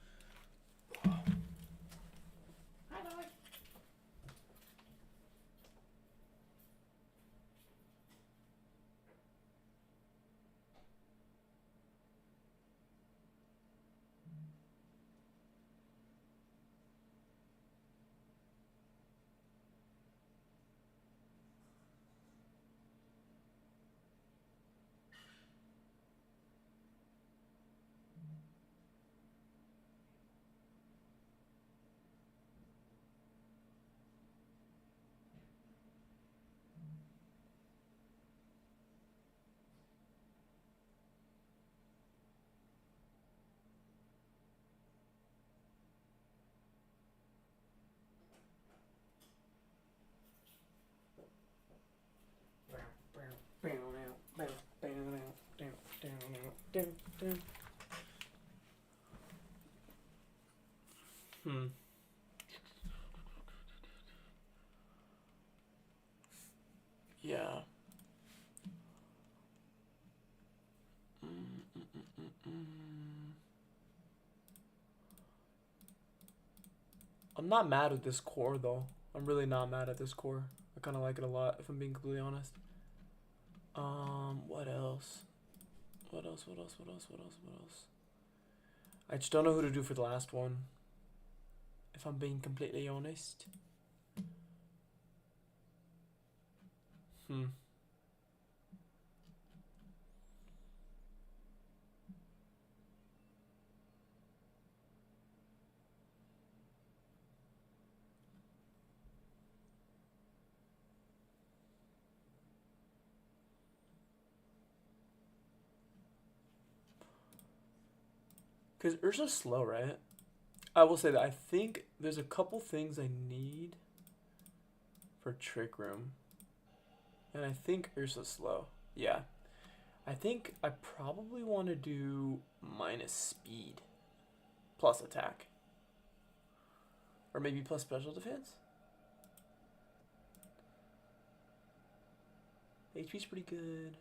I'm not mad at this core though. I'm really not mad at this core. I kind of like it a lot, if I'm being completely honest. What else? What else? What else? What else? What else? What else? I just don't know who to do for the last one. If I'm being completely honest. Because Ursa's slow, right? I will say that I think there's a couple things I need for Trick Room. And I think Ursa's slow. Yeah. I think I probably want to do minus speed plus attack. Or maybe plus special defense? HP's pretty good.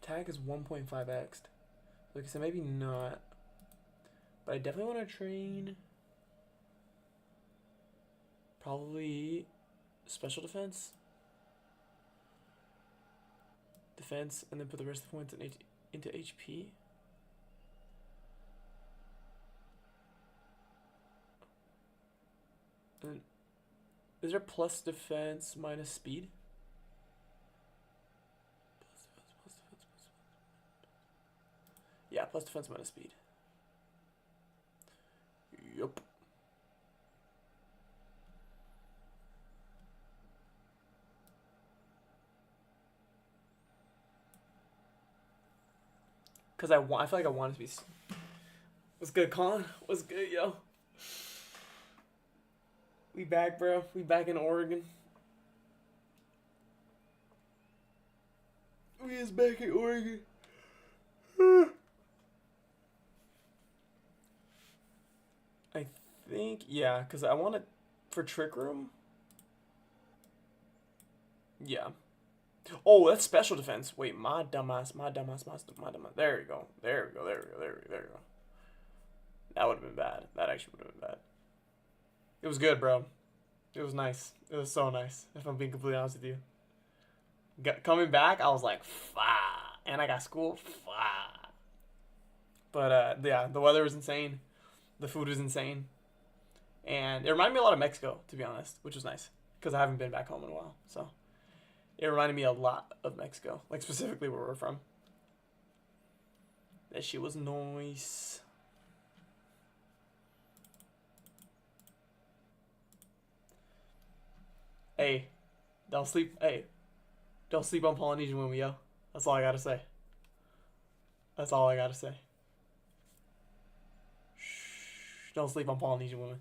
Attack is 1.5x. Like I said, maybe not. But I definitely want to train probably special defense. Defense, and then put the rest of the points into HP. And is there plus defense minus speed? Yeah, plus defense minus speed. Yup. Cause I feel like I want it to be. What's good, Colin? What's good, yo? We back, bro. We back in Oregon. We is back in Oregon. I think, yeah, because I want it for Trick Room. Yeah. Oh, that's special defense. Wait, my dumbass. There you go. There we go. That would have been bad. That actually would have been bad. It was good, bro. It was nice. It was so nice, if I'm being completely honest with you. Coming back, I was like, fuck. And I got school, fuck. But, yeah, the weather was insane. The food was insane. And it reminded me a lot of Mexico, to be honest, which was nice. Because I haven't been back home in a while, so. It reminded me a lot of Mexico. Like, specifically where we're from. That shit was nice. Hey, don't sleep on Polynesian women, yo. That's all I gotta say. That's all I gotta say. Shh, don't sleep on Polynesian women.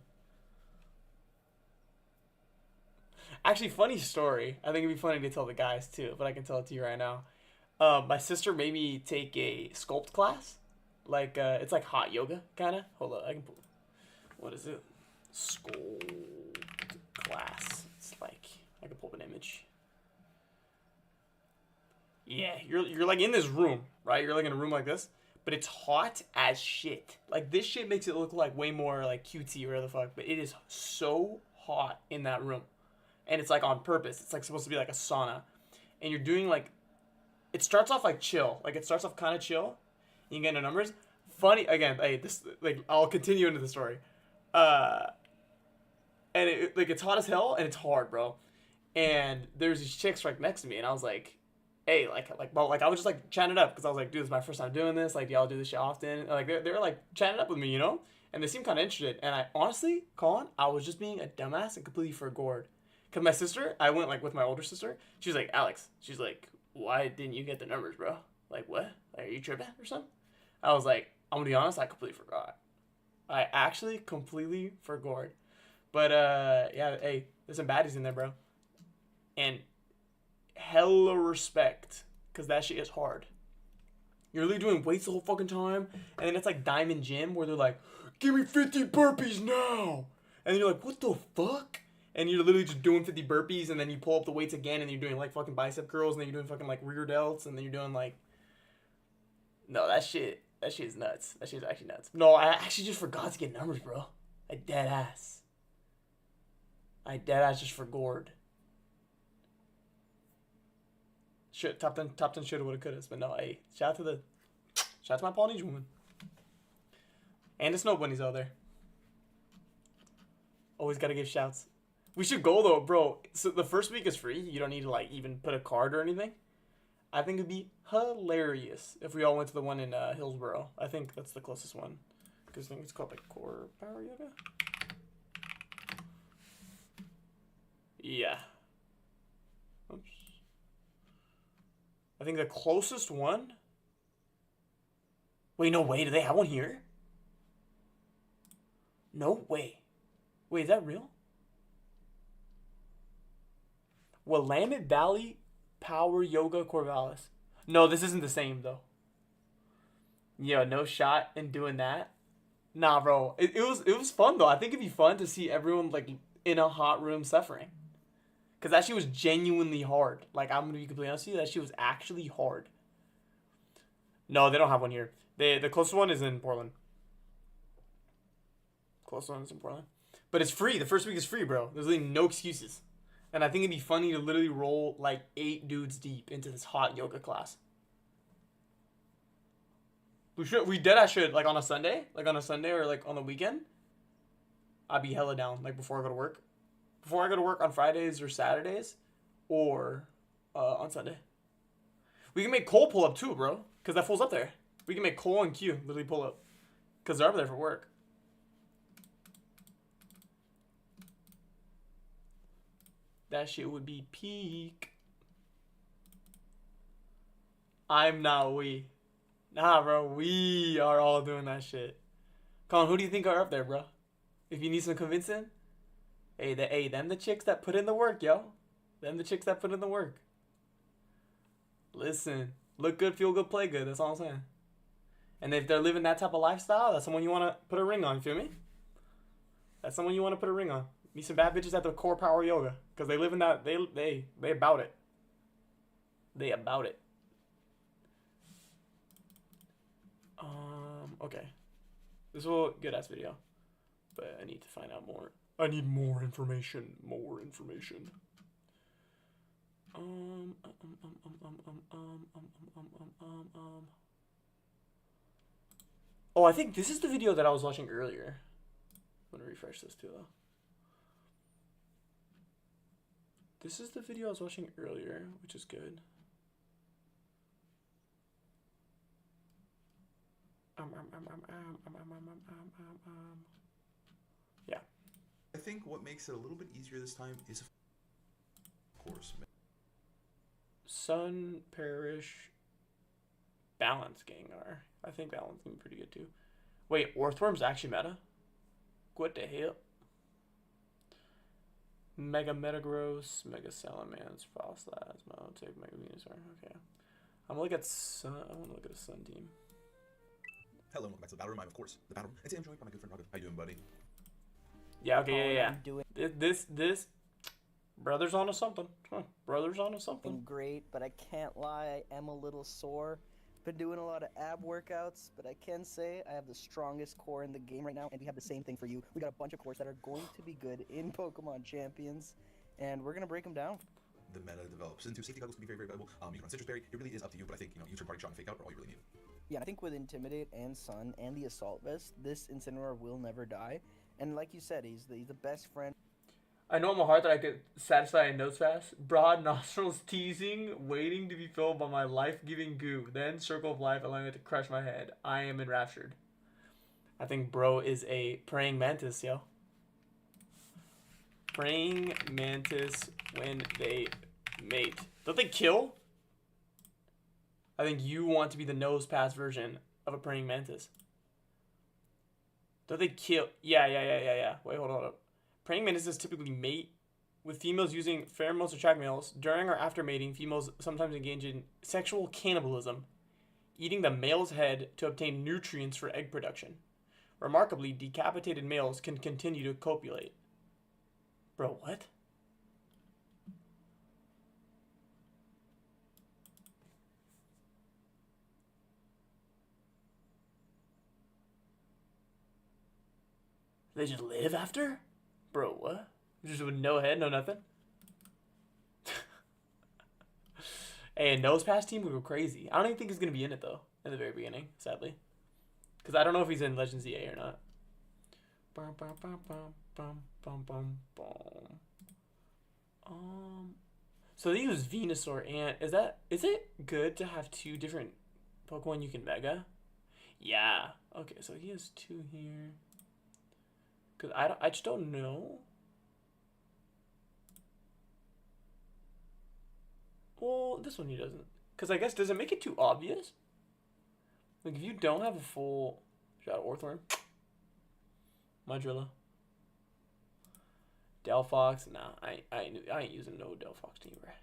Actually, funny story. I think it'd be funny to tell the guys too, but I can tell it to you right now. My sister made me take a sculpt class. Like, it's like hot yoga, kind of. Hold on, I can pull. What is it? Sculpt class. It's like, I can pull up an image. Yeah, you're like in this room, right? You're like in a room like this, but it's hot as shit. Like, this shit makes it look like way more like QT or whatever the fuck, but it is so hot in that room. And it's like on purpose. It's like supposed to be like a sauna. And you're doing like, it starts off like chill. Like, it starts off kind of chill. You can get into numbers. Funny, again, hey, this, like, I'll continue into the story. And it, like, it's hot as hell and it's hard, bro. And there's these chicks right next to me, and I was like, hey, well, like, I was just like chatting it up because I was like, dude, this is my first time doing this. Like, do y'all do this shit often? And, like, they were like chatting up with me, you know? And they seemed kind of interested. And I honestly, Colin, I was just being a dumbass and completely forgored. Because my sister, I went like with my older sister. She was like, Alex, she's like, why didn't you get the numbers, bro? Like, what? Like, are you tripping or something? I was like, I'm gonna be honest, I completely forgot. I actually completely forgot. But, yeah, hey, there's some baddies in there, bro. And hella respect, because that shit is hard. You're really doing weights the whole fucking time, and then it's like Diamond Gym, where they're like, give me 50 burpees now! And you're like, what the fuck? And you're literally just doing 50 burpees, and then you pull up the weights again, and you're doing like fucking bicep curls, and then you're doing fucking like rear delts, and then you're doing like No, that shit is nuts. That shit is actually nuts. No, I actually just forgot to get numbers, bro. I dead ass. I dead ass just forgot. Shit, top 10 shoulda, woulda, coulda. But no, hey, shout out to my Polynesian woman. And the snow bunnies out there. Always gotta give shouts. We should go though, bro. So the first week is free. You don't need to like even put a card or anything. I think it'd be hilarious if we all went to the one in Hillsboro. I think that's the closest one. Because I think it's called like Core Power Yoga. Yeah. Oops. I think the closest one. Wait, no way. Do they have one here? No way. Wait, is that real? Willamette Valley Power Yoga Corvallis. No, this isn't the same though. Yeah, no shot in doing that. Nah, bro. It was fun though. I think it'd be fun to see everyone like in a hot room suffering. Cause that shit was genuinely hard. Like I'm gonna be completely honest with you, that shit was actually hard. No, they don't have one here. The closest one is in Portland. Closest one is in Portland. But it's free. The first week is free, bro. There's really no excuses. And I think it'd be funny to literally roll like 8 dudes deep into this hot yoga class. We should like on a Sunday or like on the weekend. I'd be hella down like before I go to work. Before I go to work on Fridays or Saturdays, or on Sunday. We can make Cole pull up too, bro, because that fool's up there. We can make Cole and Q literally pull up, because they're up there for work. That shit would be peak. I'm not we. Nah, bro, we are all doing that shit. Colin, who do you think are up there, bro? If you need some convincing. Hey, them the chicks that put in the work, yo. Them the chicks that put in the work. Listen, look good, feel good, play good. That's all I'm saying. And if they're living that type of lifestyle, that's someone you want to put a ring on. You feel me? That's someone you want to put a ring on. Meet some bad bitches at the Core Power Yoga, because they live in that. They about it. They about it. Okay. This will good ass video, but I need to find out more. I need more information. More information. Oh, I think this is the video that I was watching earlier. I'm gonna refresh this too, though. This is the video I was watching earlier, which is good. Yeah. I think what makes it a little bit easier this time is, of course, Sun, Parish, Balance Gengar. I think Balance can be pretty good too. Wait, Orthworm's actually meta? What the hell? Mega Metagross, Mega Salamence, Frostlass, Monotype, Mega Venusaur. Okay. I'm gonna look at Sun. I want to look at a Sun team. Hello, welcome back to the Battle Room. I'm, of course, the Battle Room. And today I'm joined by my good friend Rocket. How you doing, buddy? Yeah, okay, yeah. This brother's onto something. Huh, brother's onto something. Been great, but I can't lie, I am a little sore. Been doing a lot of ab workouts, but I can say I have the strongest core in the game right now, and we have the same thing for you. We got a bunch of cores that are going to be good in Pokemon Champions, and we're gonna break them down. The meta develops into safety goggles can be very, very valuable. You can run Citrus Berry. It really is up to you, but I think, U-turn, Party Shot, and Fake Out are all you really need. Yeah, I think with Intimidate and Sun and the Assault Vest, this Incineroar will never die. And like you said, he's the best friend. I know in my heart that I could satisfy a nose fast. Broad nostrils teasing, waiting to be filled by my life-giving goo. Then circle of life allowing it to crush my head. I am enraptured. I think bro is a praying mantis, yo. Praying mantis when they mate. Don't they kill? I think you want to be the nose pass version of a praying mantis. Don't they kill? Yeah. Wait, hold up. Praying mantises typically mate with females using pheromones to attract males. During or after mating, females sometimes engage in sexual cannibalism, eating the male's head to obtain nutrients for egg production. Remarkably, decapitated males can continue to copulate. Bro, what? They just live after? Bro, what? Just with no head, no nothing? Hey, a nose pass team would go crazy. I don't even think he's going to be in it, though, in the very beginning, sadly. Because I don't know if he's in Legends EA or not. Bum, bum, bum, bum, bum, bum, bum, bum. So they use Venusaur and... Is it good to have two different Pokemon you can Mega? Yeah. Okay, so he has two here. Because I just don't know. Well, this one he doesn't. Because I guess, does it make it too obvious? Like, if you don't have a full shot Orthworm, Mudrilla, Delphox, nah, I ain't using no Delphox team, right?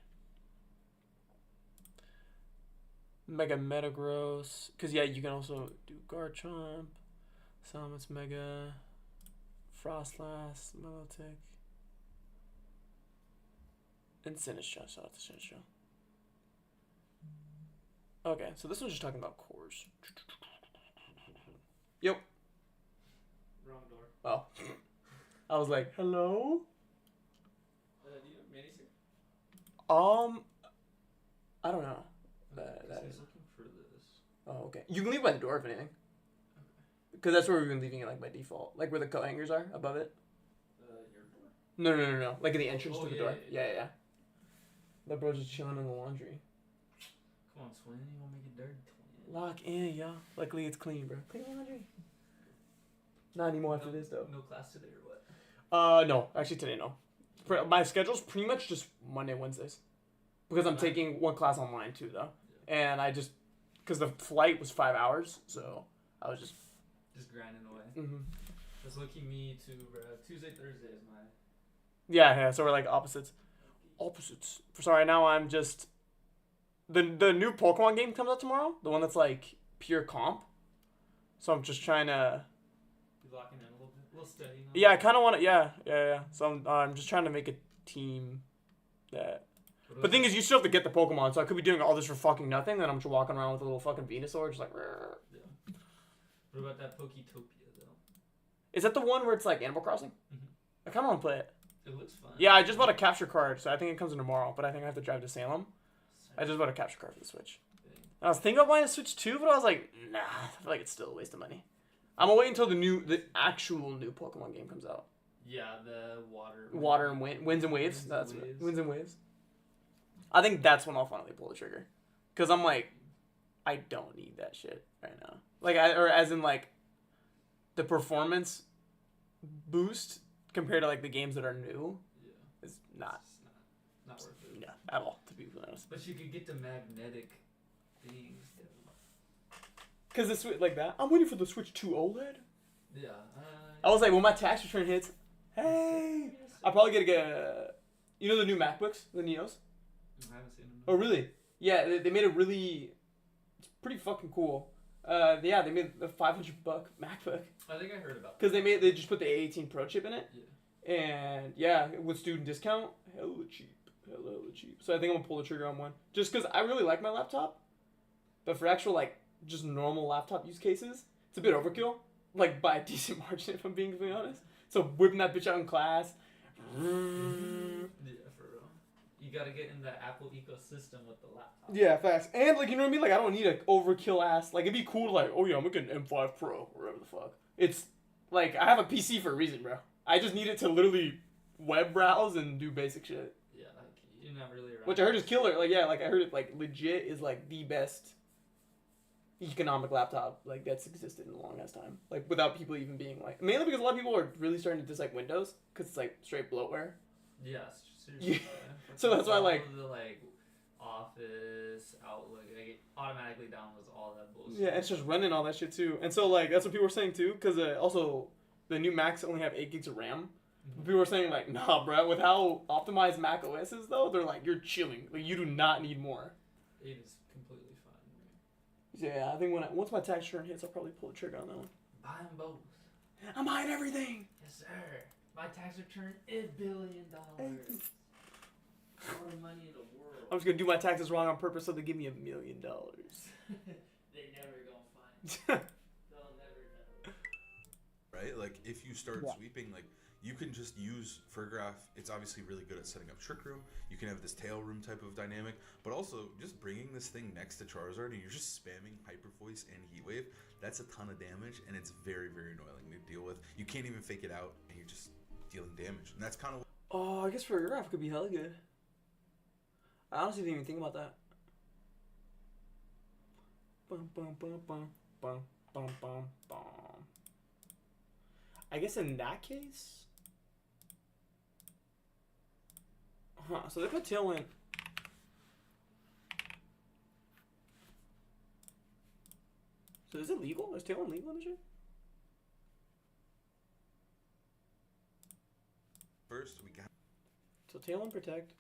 Mega Metagross, because yeah, you can also do Garchomp, Samus Mega, Frostlass, Milotic, and Sinistcha. So that's Sinistcha. Okay, so this one's just talking about cores. Yep. Wrong door. Oh. I was like, hello? Do you have minis here? I don't know. I That was is. looking for this. Oh, okay. You can leave it by the door if anything. Because that's where we've been leaving it, like, by default. Like, where the coat hangers are, above it. Your door? No. Like, in the entrance Oh, to the yeah, door. yeah. Yeah. That bro's just chilling in the laundry. Come on, Twin. You won't make it dirty, Twin. Lock in, y'all. Luckily, it's clean, bro. Clean laundry. Not anymore after this, though. No class today or what? No. Actually, today, no. My schedule's pretty much just Monday, Wednesdays. Because I'm taking one class online, too, though. Yeah. And I just... Because the flight was 5 hours, so I was just... Just grinding away. Mm-hmm. That's looking me to Tuesday, Thursday is my... Yeah, so we're like opposites. Opposites. So right now I'm just... The new Pokemon game comes out tomorrow. The one that's like pure comp. So I'm just trying to... You locking in a little bit? A little steady now? Yeah, I kind of want to... Yeah. So I'm just trying to make a team that... But the thing is, you still have to get the Pokemon, so I could be doing all this for fucking nothing, then I'm just walking around with a little fucking Venusaur, just like... Yeah. What about that Poketopia, though? Is that the one where it's like Animal Crossing? Mm-hmm. I kind of want to play it. It looks fun. Yeah, I just bought a capture card, so I think it comes in tomorrow, but I think I have to drive to Salem. I just bought a capture card for the Switch. I was thinking about buying a Switch too, but I was like, nah, I feel like it's still a waste of money. I'm gonna wait until the actual new Pokemon game comes out. Yeah, the Water and Winds and Waves. That's what, Winds and Waves. I think that's when I'll finally pull the trigger, cause I'm like, I don't need that shit right now. Like, as in like, the performance boost compared to like the games that are new, is not worth it. Yeah, at all, to be honest. But you could get the magnetic things, though. Cause the Switch like that. I'm waiting for the Switch 2 OLED. Yeah. I was like, when my tax return hits, hey, I'll probably get you know the new MacBooks, the Neos. I haven't seen them. Oh really? Yeah, they made a really, it's pretty fucking cool. Yeah, they made the $500 MacBook. I think I heard about. Cause they just put the A18 Pro chip in it. Yeah. And yeah, with student discount, hella cheap. So I think I'm gonna pull the trigger on one, just cause I really like my laptop, but for actual like just normal laptop use cases, it's a bit overkill. Like by a decent margin, if I'm being completely honest. So whipping that bitch out in class. Yeah, for real. You gotta get in the Apple ecosystem with the laptop. Yeah, facts. And like, you know what I mean? Like, I don't need a overkill ass. Like, it'd be cool to like, oh yeah, I'm gonna get an M5 Pro or whatever the fuck. It's like I have a PC for a reason, bro. I just need it to literally web browse and do basic shit. Yeah, like you're not really around. Which I heard is killer. Like, yeah, like I heard it like legit is like the best economic laptop like that's existed in a long ass time. Like without people even being like, mainly because a lot of people are really starting to dislike Windows because it's like straight bloatware. Yeah, seriously. Yeah. So that's why like the Office, Outlook, like it automatically downloads all that bullshit. yeah, it's just running all that shit too. And so like that's what people were saying too, because also the new Macs only have 8 gigs of RAM. Mm-hmm. People were saying like, nah, bro, with how optimized Mac OS is though, they're like, you're chilling. Like you do not need more. It is completely fine. Yeah, I think once my tax return hits, I'll probably pull the trigger on that one. Buy them both. I'm buying everything. Yes, sir. My tax return is $1 billion. All the money in the world. I'm just gonna do my taxes wrong on purpose so they give me $1 million. They never gonna find it. They'll never know. right? Like if you start Yeah. sweeping, like you can just use Furgraph. It's obviously really good at setting up Trick Room. You can have this Tail Room type of dynamic, but also just bringing this thing next to Charizard and you're just spamming Hyper Voice and Heat Wave. That's a ton of damage, and it's very, very annoying to deal with. You can't even fake it out, and you're just dealing damage, and that's kind of Oh, I guess for your graph could be hella good. I honestly didn't even think about that. Bum, bum, bum, bum, bum, bum, bum, bum. I guess in that case... Huh, so they put Tailwind... So is it legal? Is Tailwind legal in this shit? first we got. So Tailwind Protect.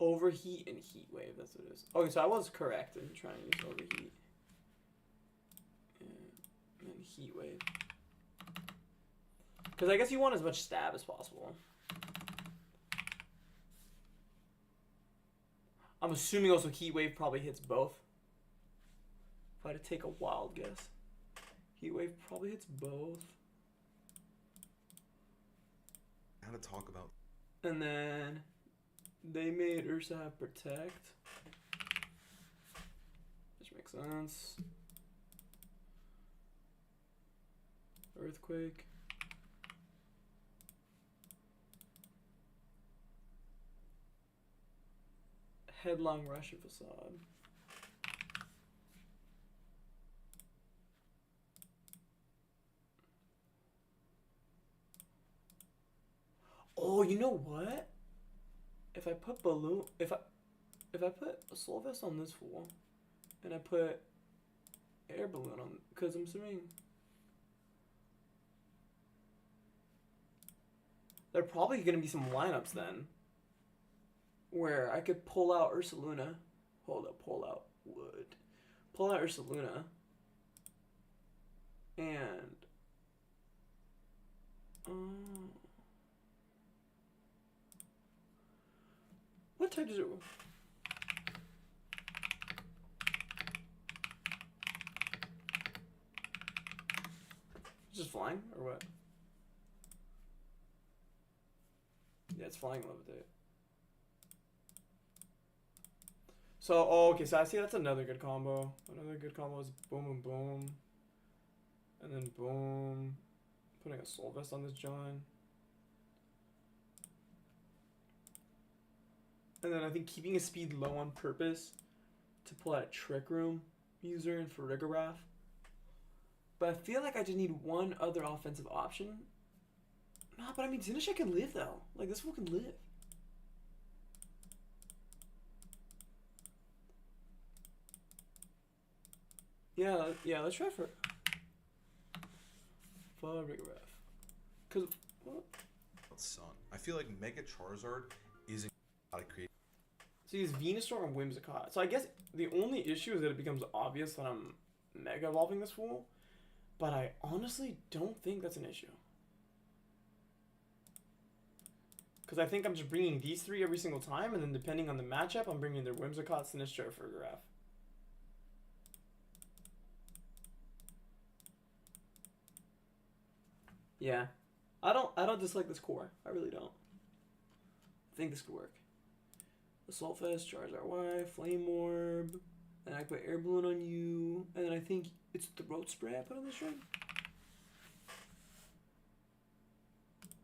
Overheat and Heat Wave, that's what it is. Okay, so I was correct in trying to use Overheat. And then Heat Wave. Because I guess you want as much stab as possible. I'm assuming also Heat Wave probably hits both. If I had to take a wild guess. Heat Wave probably hits both. How to talk about. And then they made Ursa have Protect. Which makes sense. Earthquake. Headlong Rush and Facade. Oh, you know what? If I put balloon, if I put a Soul Vest on this fool, and I put air balloon on, because I'm assuming there are probably gonna be some lineups then where I could pull out Ursaluna. Hold up, pull out wood. Pull out Ursaluna. And what type does it? Just flying or what? Yeah, it's flying levitate. So, oh, okay, so I see that's another good combo. Another good combo is boom and boom. And then boom. Putting a Soul Vest on this John. And then I think keeping his speed low on purpose to pull out a Trick Room user in Farigarath. But I feel like I just need one other offensive option. Nah, but I mean, Zinashek can live though. Like, this fool can live. Yeah, let's try for Farigarath. Cause what? Sun. I feel like Mega Charizard isn't how to create. So he's Venusaur and Whimsicott. So I guess the only issue is that it becomes obvious that I'm Mega Evolving this fool. But I honestly don't think that's an issue. Because I think I'm just bringing these three every single time, and then depending on the matchup, I'm bringing their Whimsicott, Sinistcha, or Farigarath. Yeah. I don't dislike this core. I really don't. I think this could work. Assault Vest, Charizard Y, Flame Orb, and I put Air Balloon on you, and then I think it's Throat Spray I put on this string.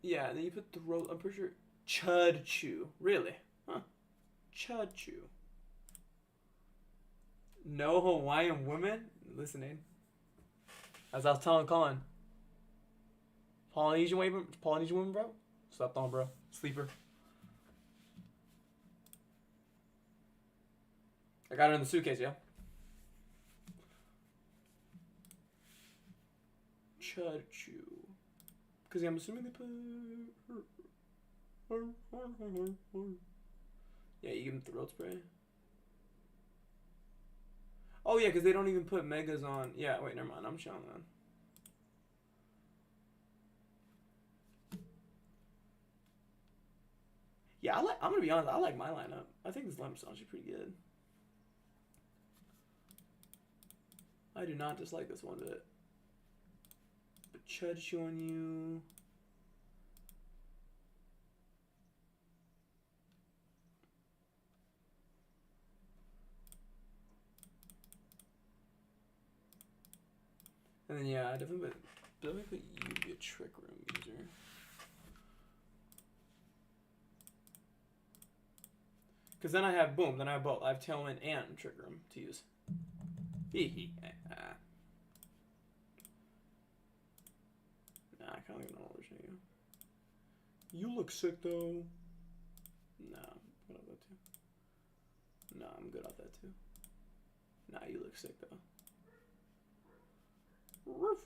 Yeah, and then you put Throat, I'm pretty sure, Chud Chew. Really? Huh. Chud Chew. No Hawaiian woman? Listening. As I was telling Colin. Polynesian woman, bro? Slept on, bro. Sleeper. I got it in the suitcase, yeah. Chud Chew. Because yeah, I'm assuming they put... Yeah, you give them Throat Spray. Oh yeah, because they don't even put Megas on... Yeah, wait, never mind. I'm showing that. Yeah, I'm gonna be honest. I like my lineup. I think this lineup's actually pretty good. I do not dislike this one bit. But Chud showing you. And then yeah, I definitely put you to be a trick room user. Because then I have boom, then I have both. I have tailwind and trick room to use. Nah, I kind of don't know you. You look sick though. Nah, I'm good off that too. Nah, I'm good off that too. Nah, you look sick though. Roof.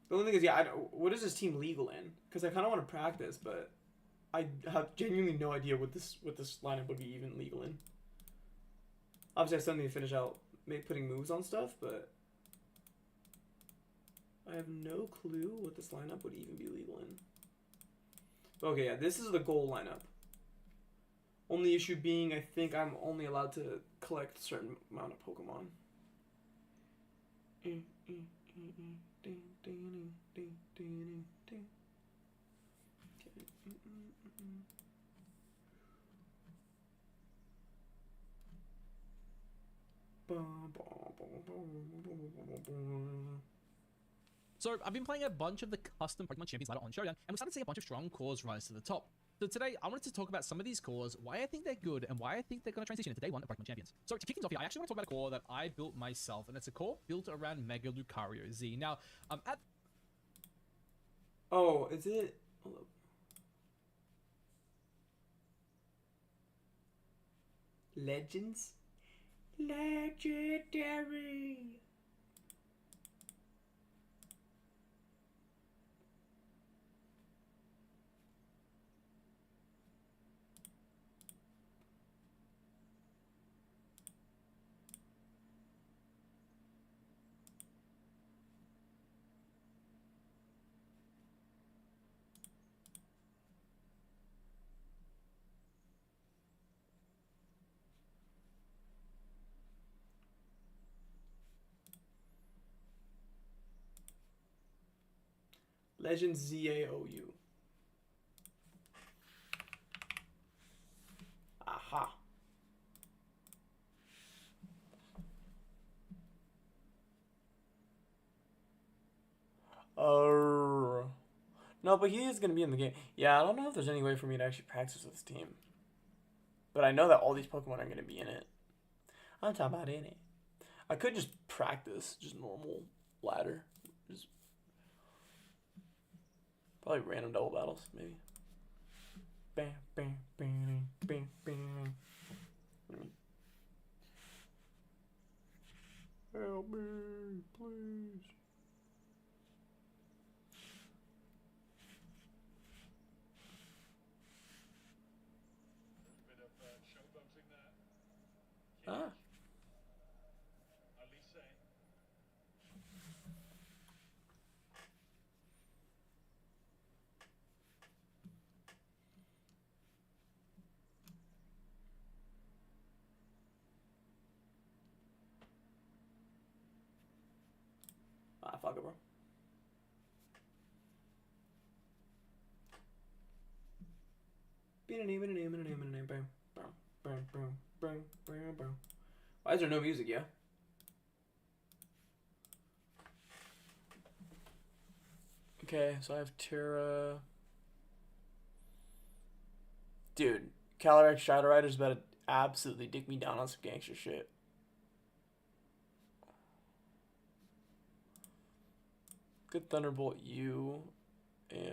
The only thing is, yeah, what is this team legal in? Because I kind of want to practice, but I have genuinely no idea what this lineup would be even legal in. Obviously, I still need to finish out putting moves on stuff, but I have no clue what this lineup would even be legal in. Okay, yeah, this is the goal lineup. Only issue being, I think I'm only allowed to collect a certain amount of Pokemon. So I've been playing a bunch of the custom Pokemon Champions ladder on Showdown, and we're starting to see a bunch of strong cores rise to the top. So today, I wanted to talk about some of these cores, why I think they're good, and why I think they're going to transition into day one of Pokemon Champions. So to kick things off here, I actually want to talk about a core that I built myself, and it's a core built around Mega Lucario Z. Now, Oh, is it? Hold up. Legends? Legendary! Legends ZAOU. Aha. No, but he is going to be in the game. Yeah, I don't know if there's any way for me to actually practice with this team. But I know that all these Pokemon are going to be in it. I'm talking about in it. I could just practice, just normal ladder. Just probably random double battles, maybe. Bam, bam, bam, bam, bam. Help me, please. Ah. Ah, fuck it, bro. Why is there no music, yeah? Okay, so I have Terra. Dude, Calyrex Shadow Rider's about to absolutely dick me down on some gangster shit. Good Thunderbolt you. And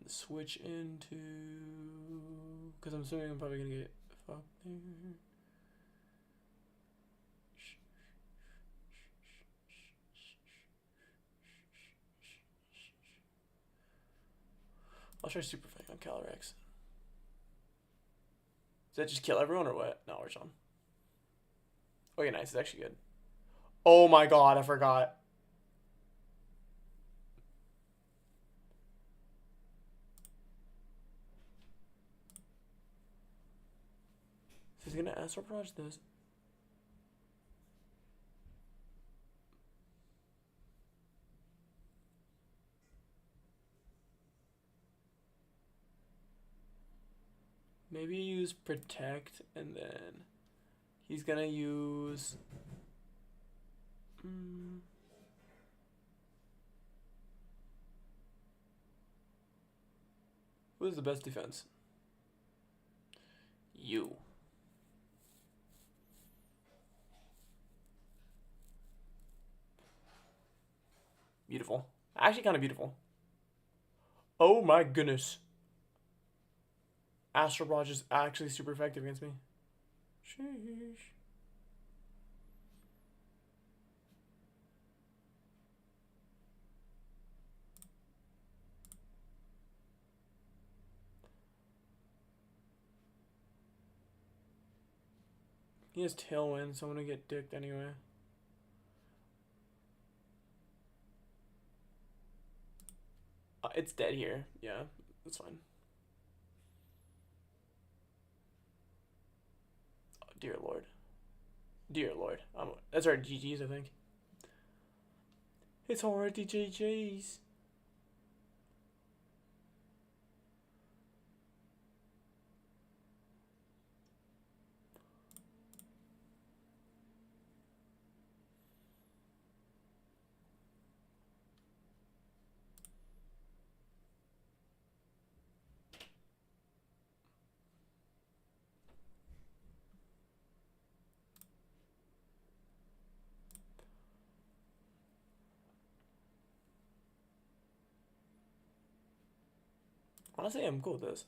switch into. Because I'm assuming I'm probably gonna get fucked there. I'll try Super Fang on Calyrex. Does that just kill everyone or what? No, we're chilling. Okay, nice. It's actually good. Oh my god, I forgot. He's gonna Astral Barrage this. Maybe use Protect and then he's gonna use. Who's the best defense? You. Beautiful. Actually, kind of beautiful. Oh my goodness. Astral Barrage is actually super effective against me. Sheesh. He has Tailwind, so I'm gonna get dicked anyway. It's dead here. Yeah, that's fine. Oh, dear Lord. Dear Lord. That's our GG's, I think. It's already GG's. Honestly, I'm cool with this.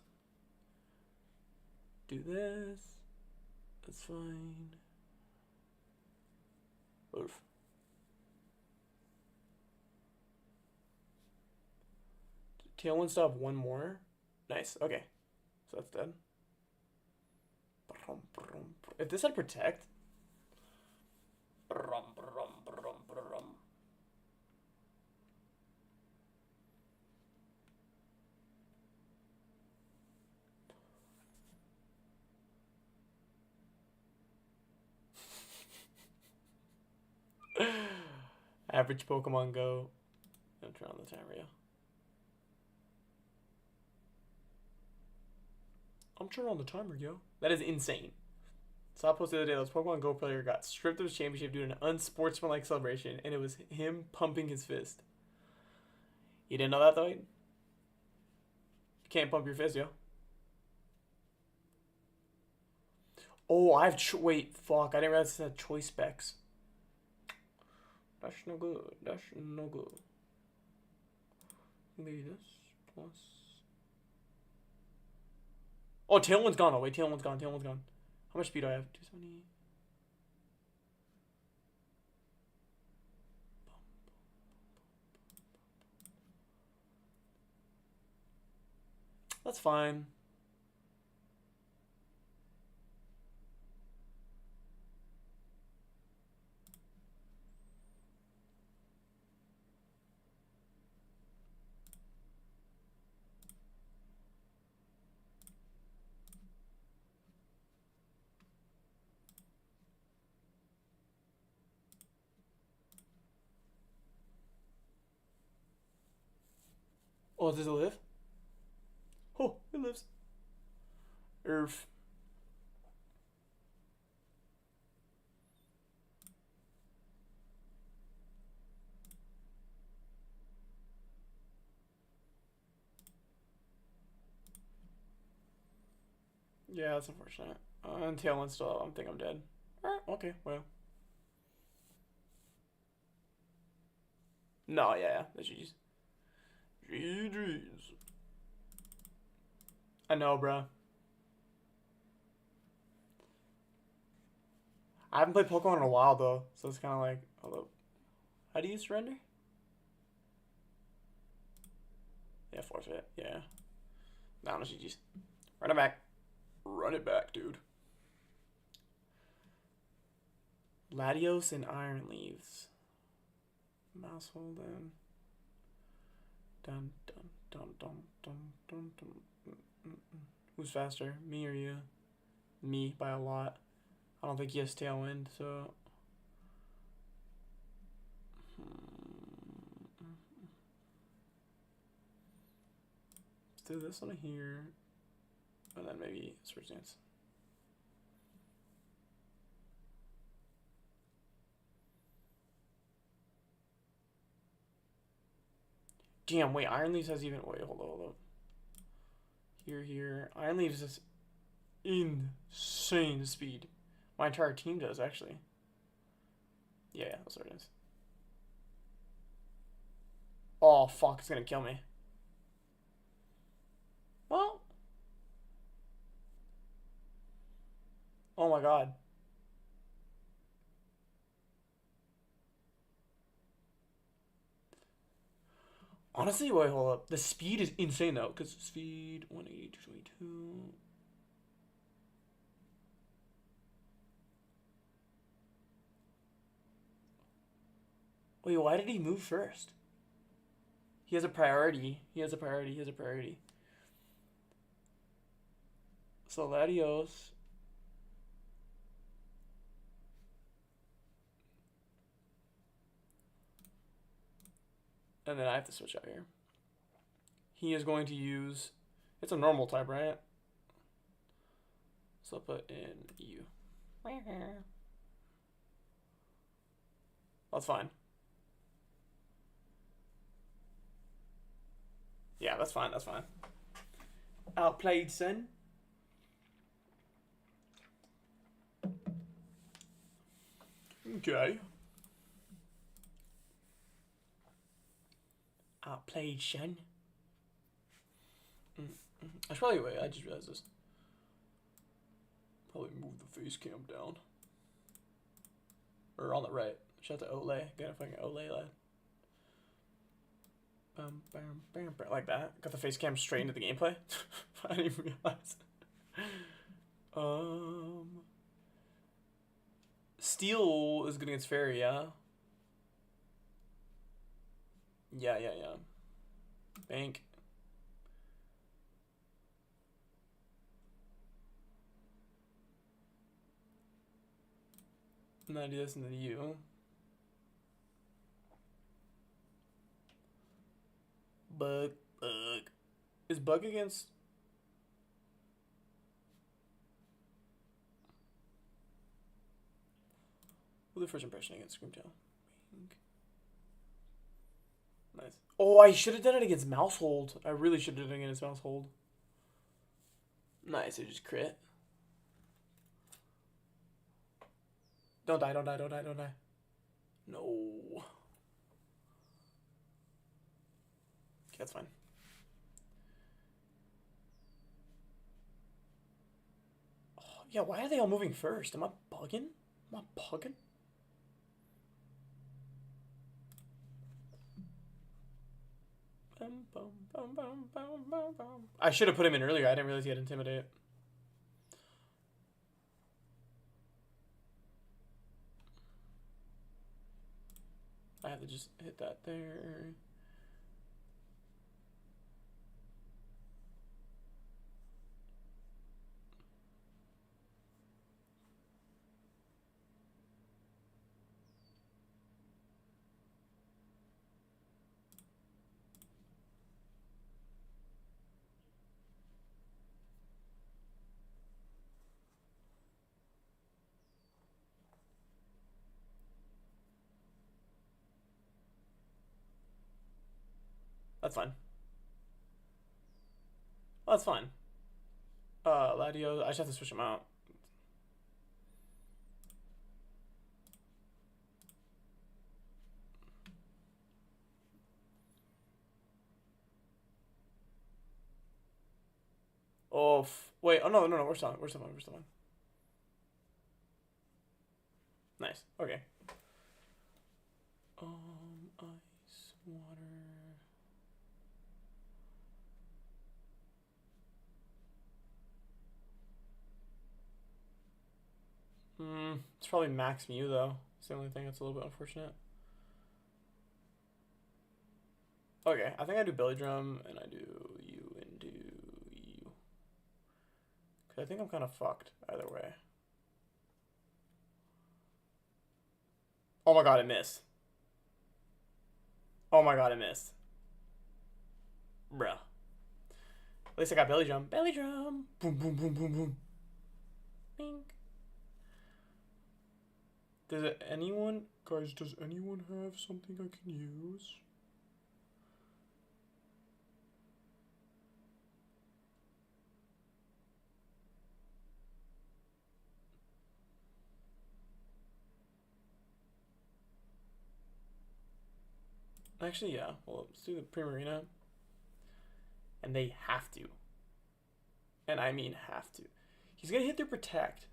Do this. That's fine. Oof. Tailwind stop one more. Nice. Okay. So that's dead. If this had Protect. Average Pokemon Go. I'm turn on the timer, yeah. I'm turning on the timer, yo. That is insane. Saw a post the other day, this Pokemon Go player got stripped of his championship due to an unsportsmanlike celebration, and it was him pumping his fist. You didn't know that, though? You can't pump your fist, yo. Oh, I have wait, fuck. I didn't realize it had choice specs. That's no good. That's no good. Maybe this plus. Oh, Tailwind's gone. Oh, wait, Tailwind's gone. Tailwind's gone. How much speed do I have? 270. That's fine. Oh, does it live? Oh, it lives. Earth. Yeah, that's unfortunate. And Tailwind still, I think I'm dead. Okay, well. No, yeah, that's GG's. GG's. I know, bro. I haven't played Pokemon in a while, though, so it's kind of like, although, how do you surrender? Yeah, forfeit, yeah. No, GG's. Run it back. Run it back, dude. Latios and Iron Leaves. Mouse hold in. Dun dun dun dun dun dun dun. Who's faster, me or you? Me by a lot. I don't think he has Tailwind, so. Let's do this one here, and then maybe Switch Dance. Damn, wait, Iron Leaves has even. Wait, hold up. Here. Iron Leaves is insane speed. My entire team does, actually. Yeah, that's what it is. Oh, fuck, it's gonna kill me. Well. Oh my god. Honestly, wait, hold up. The speed is insane, though, because speed 180, 222. Wait, why did he move first? He has a priority. So, Latios. And then I have to switch out here. He is going to use... It's a normal type, right? So I'll put in U. That's fine. Yeah, that's fine. Outplayed, son. Okay. Outplayed, son. I should probably wait. I just realized this. Probably move the face cam down. Or on the right. Shout out to Olay. Got a fucking Olay lad. Like that. Got the face cam straight into the gameplay. I didn't even realize. Steel is good against Fairy, yeah? Yeah. Bank. And then I do this and then you. Bug. Is Bug against... What's the first impression against Screamtail? Nice. Oh, I should have done it against Mousehold. I really should have done it against Mousehold. Nice, it just crit. Don't die. No. Okay, that's fine. Oh, yeah, why are they all moving first? Am I bugging? I should have put him in earlier. I didn't realize he had Intimidate. I have to just hit that there. That's fine. Well, that's fine. Ladio, I just have to switch him out. Oh, wait. Oh, no. We're still on. Nice. Okay. Ice, water. It's probably Max Mew though. It's the only thing that's a little bit unfortunate. Okay, I think I do Belly Drum and I do you into you. Cause I think I'm kind of fucked either way. Oh my god, it missed. Oh my god, it missed. Bruh. At least I got Belly Drum. Belly Drum. Boom, boom, boom, boom, boom. Bing. Does anyone have something I can use? Actually, yeah. Well, let's do the Primarina. And they have to. And I mean have to. He's gonna hit their Protect.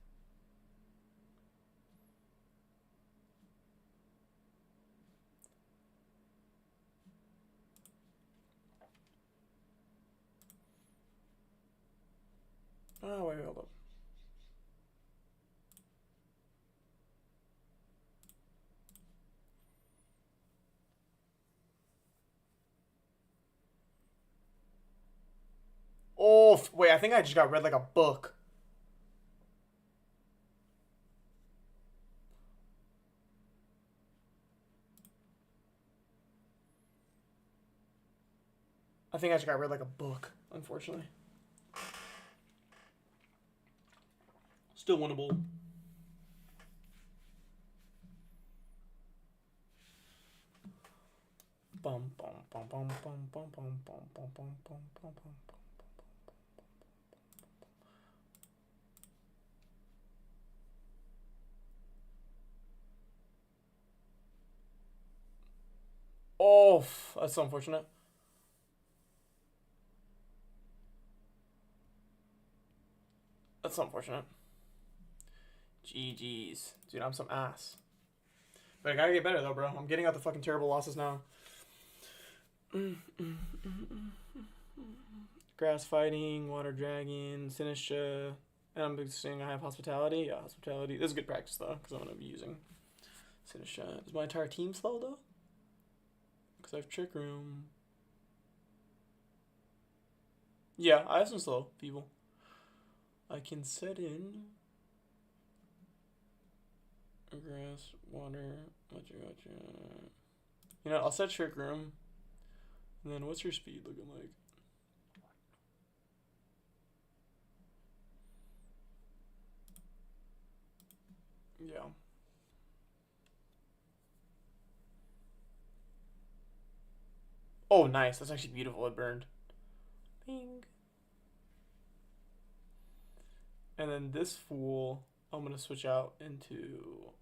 Oh, wait, hold up. Oh, wait, I think I just got read like a book. I think I just got read like a book, unfortunately. Still winnable. Bum bum bum bum bum bum bum bum bum bum bum bum bum. Oh, that's so unfortunate. That's so unfortunate. GG's. Dude, I'm some ass. But I gotta get better though, bro. I'm getting out the fucking terrible losses now. Grass Fighting, Water Dragon, Sinistra. And I'm saying I have Hospitality. Yeah, Hospitality. This is good practice though, because I'm gonna be using Sinistra. Is my entire team slow though? Because I have Trick Room. Yeah, I have some slow people. I can set in grass, water, gotcha. You know, I'll set Trick Room. And then what's your speed looking like? Yeah. Oh, nice. That's actually beautiful. It burned. Bing. And then this fool, I'm going to switch out into...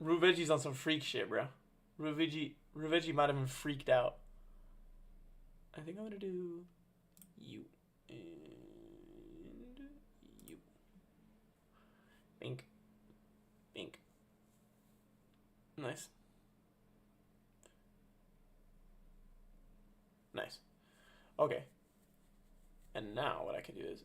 Ruvegi's on some freak shit, bro. Ruvegi might have been freaked out. I think I'm going to do you and you. Bink. Bink. Nice. Nice. Okay. And now what I can do is...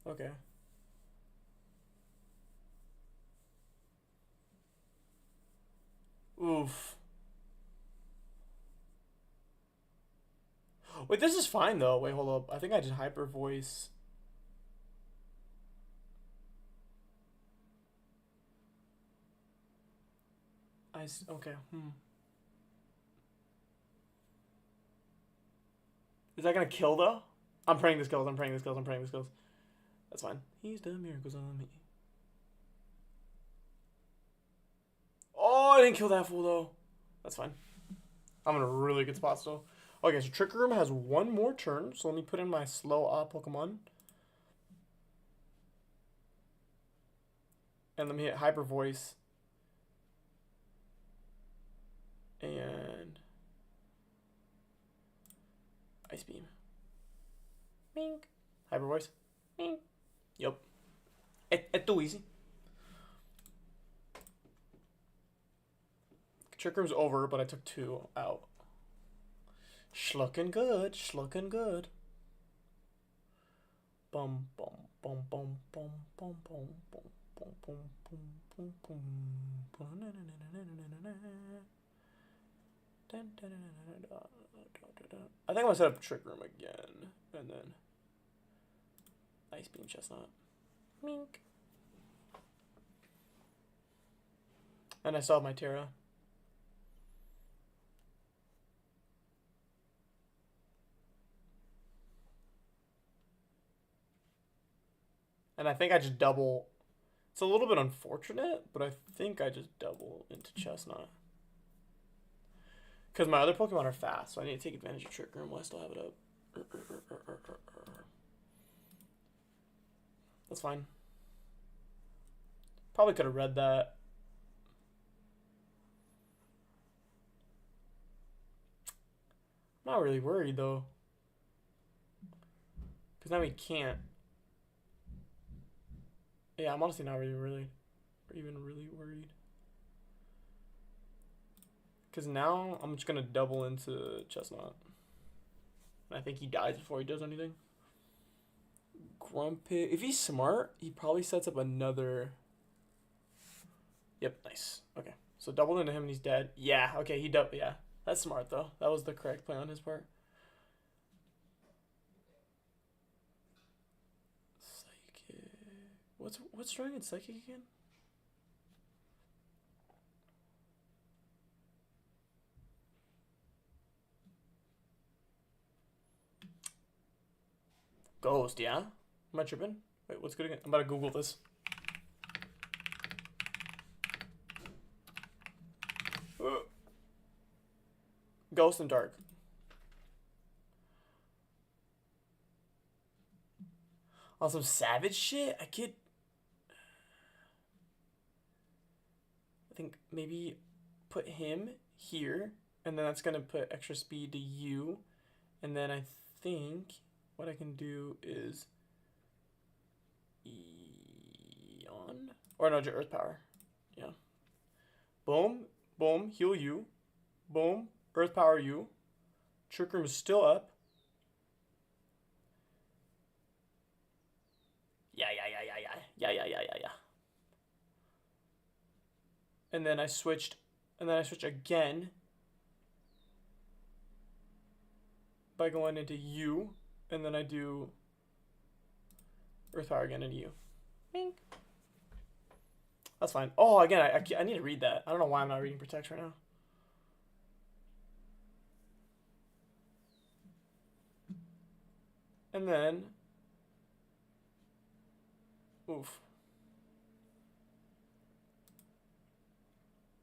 Okay. Oof. Wait, this is fine though. Wait, hold up. I think I did hyper voice. Okay. Is that gonna kill though? I'm praying this kills. I'm praying this kills. I'm praying this kills. That's fine. He's done miracles on me. Oh, I didn't kill that fool though. That's fine. I'm in a really good spot still. Okay, so Trick Room has one more turn, so let me put in my slow Pokemon. And let me hit Hyper Voice. And Ice Beam. Mink. Hyper Voice. Mink. Yep. It's too easy. Trick Room's over, but I took 2 out. Looking good. Looking good. Bum bum bum bum bum bum bum bum bum bum bum bum bum. I think I'm gonna set up Trick Room again, and then Ice Beam Chestnut. Mink. And I still have my Terra. And I think I just double. It's a little bit unfortunate, but I think I just double into Chestnut. Because my other Pokemon are fast, so I need to take advantage of Trick Room while I still have it up. That's fine. Probably could have read that. I'm not really worried, though. Because now we can't. Yeah, I'm honestly not really worried. Because now I'm just going to double into Chestnut. And I think he dies before he does anything. Grumpig. If he's smart, he probably sets up another. Yep, nice. Okay. So doubled into him and he's dead. Yeah, okay, he doubled. Yeah, that's smart, though. That was the correct play on his part. Psychic. What's strong in Psychic again? Ghost, yeah? Am I tripping? Wait, what's good again? I'm about to Google this. Ghost and Dark. On some savage shit, I think maybe put him here, and then that's gonna put extra speed to you, and then I think what I can do is Eon, or no, Earth Power. Yeah. Boom, boom, heal you. Boom, Earth Power you. Trick Room is still up. Yeah. And then I switched again by going into you, and then I do Earth Power again into you. Bink. That's fine. Oh, again, I need to read that. I don't know why I'm not reading Protect right now. And then, oof.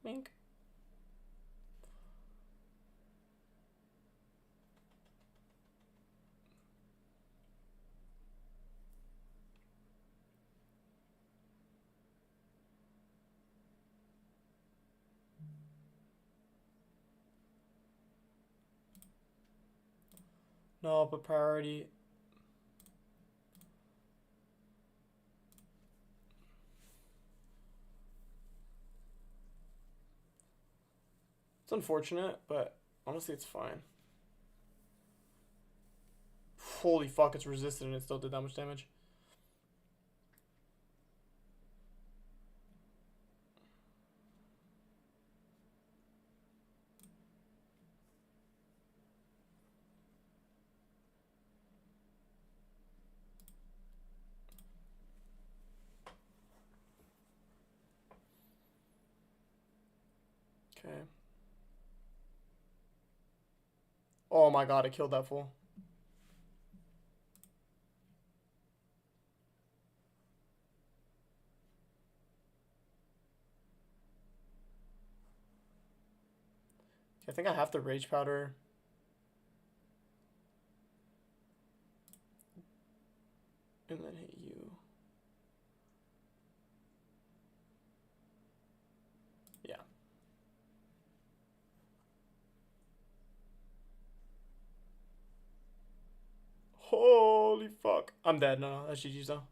Mink. No, but priority. It's unfortunate, but honestly, it's fine. Holy fuck, it's resisted and it still did that much damage. Okay. Oh my god, I killed that fool. I think I have to Rage Powder. And then hit you. Yeah. Holy fuck. I'm dead. No, that's GG's though.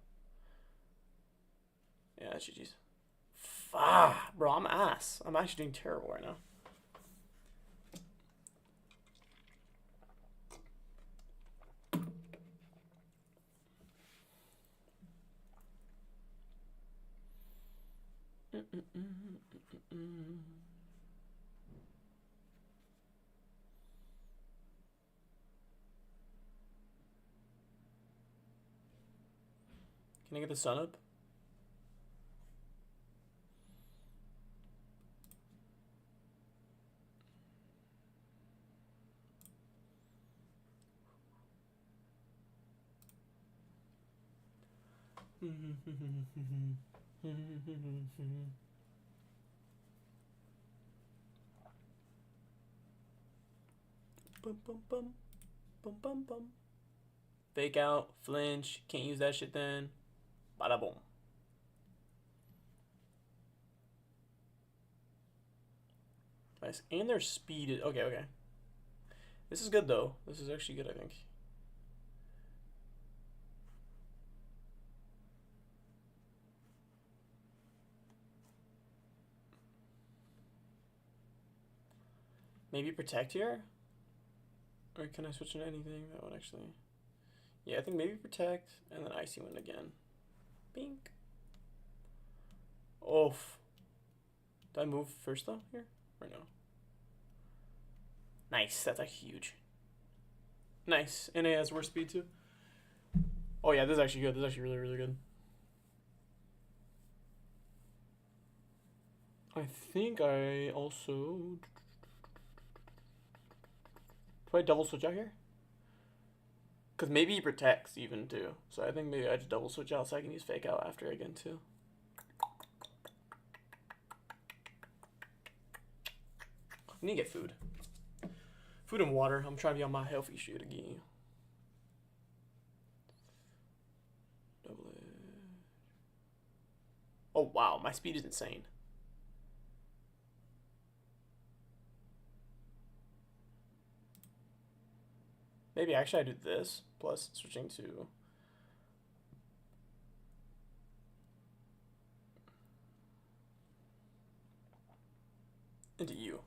Yeah, that's GG's. Fuck. Bro, I'm ass. I'm actually doing terrible right now. Can I get the sun up? Bum, bum, bum. Bum, bum, bum. Fake out, flinch, can't use that shit then. Bada boom. Nice. And their speed is okay, okay. This is good though. This is actually good, I think. Maybe protect here? Or can I switch into anything? That would actually. Yeah, I think maybe protect and then icy wind again. Bink. Oof. Did I move first though here? Or no? Nice. That's like huge. Nice. And it has worse speed too. Oh yeah, this is actually good. This is actually really, really good. I think I also. Do I double switch out here? Because maybe he protects even too. So I think maybe I just double switch out so I can use fake out after again too. I need to get food. Food and water. I'm trying to be on my healthy shit again. Double edge. Oh wow, my speed is insane. Maybe actually I do this plus switching to into you.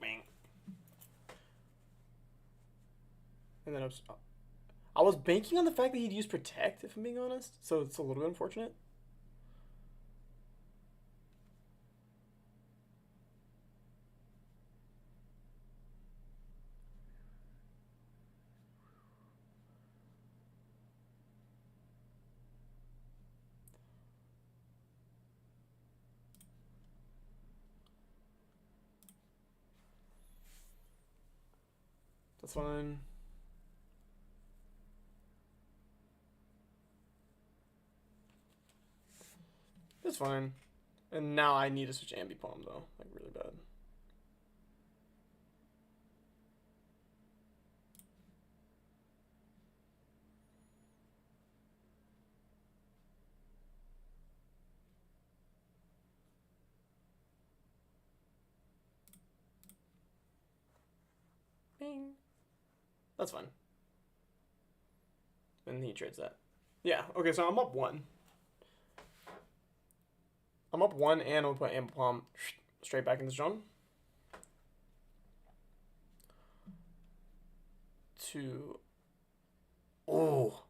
Bang. And then I was banking on the fact that he'd use protect, if I'm being honest. So it's a little bit unfortunate. That's fine. That's fine. And now I need to switch Ambi Palm though, like really bad. Bing. That's fine. And he trades that. Yeah, okay, so I'm up one. I'm up one and I'll put Ambi Palm straight back in the zone. Two. Oh.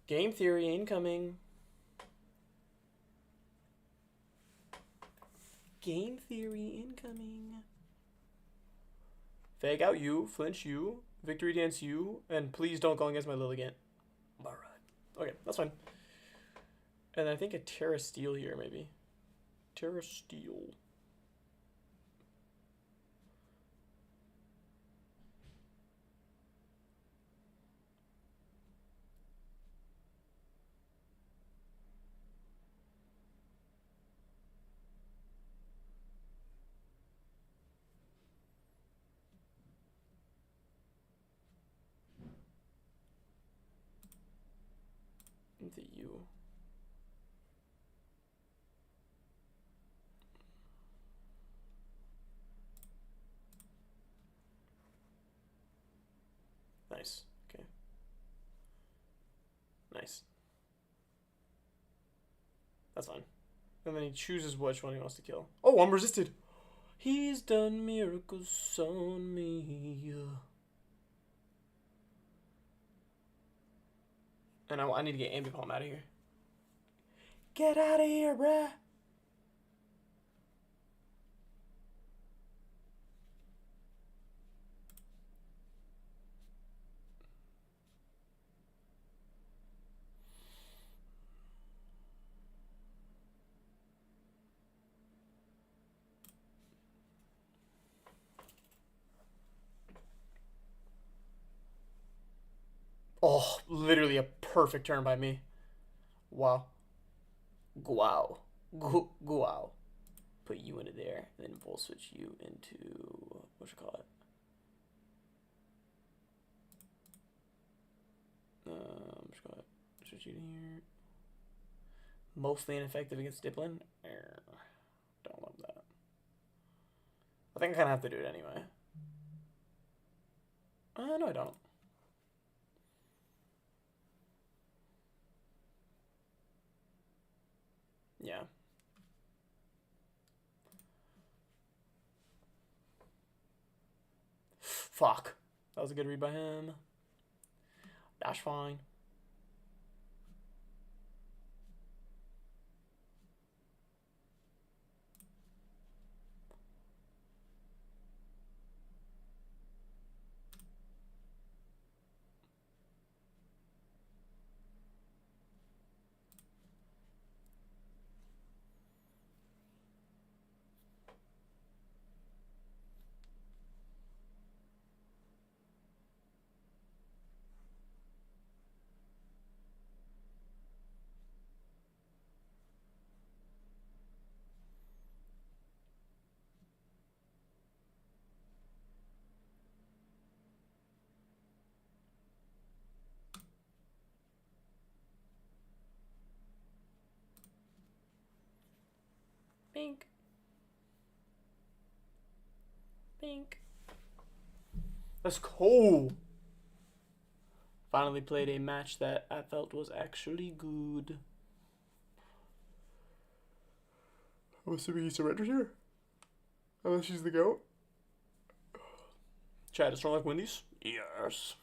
Game theory incoming. Game theory incoming. Fake out you, flinch you, victory dance you, and please don't go against my Lilligant. Alright. Okay, that's fine. And I think a Terra Steel here, maybe. Terra Steel. into you. Nice. Okay. Nice. That's fine. And then he chooses which one he wants to kill. Oh, I'm resisted. He's done miracles on me. And I need to get Ambipom out of here. Get out of here, bruh. Oh, literally a perfect turn by me. Wow. Wow. Wow. Put you into there, and then we'll switch you into, what you call it? Just call it, switch you to here. Mostly ineffective against Diplin. Don't love that. I think I kind of have to do it anyway. No, I don't. Yeah. Fuck. That was a good read by him. That's fine. Pink. Pink. Let's go. Finally played a match that I felt was actually good. I'm assuming he surrenders here. Unless she's the goat. Chad is strong like Wendy's? Yes.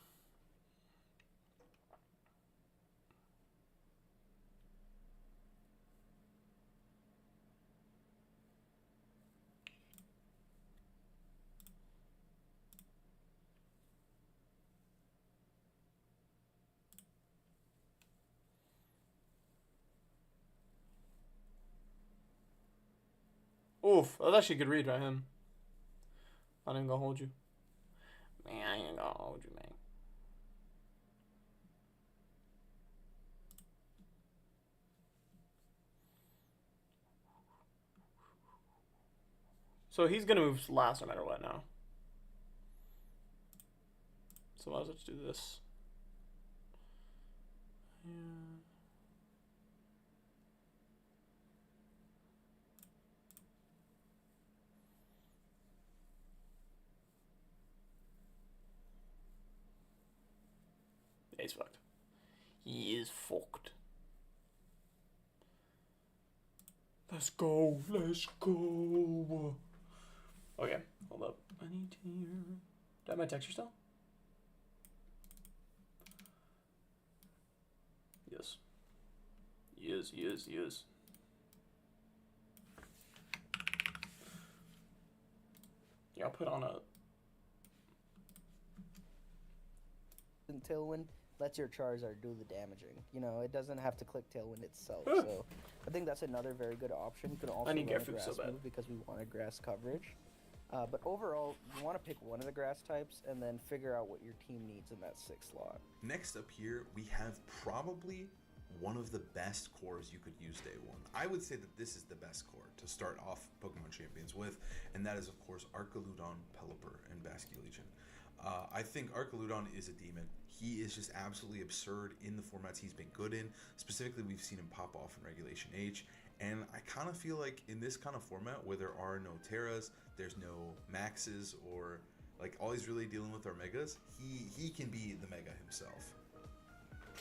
Oof, that was actually a good read by him. I ain't gonna hold you. Man, I ain't gonna hold you, man. So he's gonna move last no matter what now. So might as well just do this. Yeah. Yeah, he's fucked. He is fucked. Let's go. Let's go. Okay, hold up. I need to hear. Do I have my texture still? Yes. Yes, yes, yes. Yeah, I'll put on a. And Tailwind lets your Charizard do the damaging. You know, it doesn't have to click Tailwind itself. So I think that's another very good option. You can also I need run Get a Food grass so bad. move because we want a grass coverage. But overall, you want to pick one of the grass types and then figure out what your team needs in that 6th slot. Next up here, we have probably one of the best cores you could use day one. I would say that this is the best core to start off Pokemon Champions with, and that is, of course, Archaludon, Pelipper, and Basculegion. I think Archaludon is a demon. He is just absolutely absurd in the formats he's been good in. Specifically, we've seen him pop off in Regulation H. And I kind of feel like in this kind of format where there are no Terras, there's no Maxes, or like all he's really dealing with are Megas, he can be the Mega himself.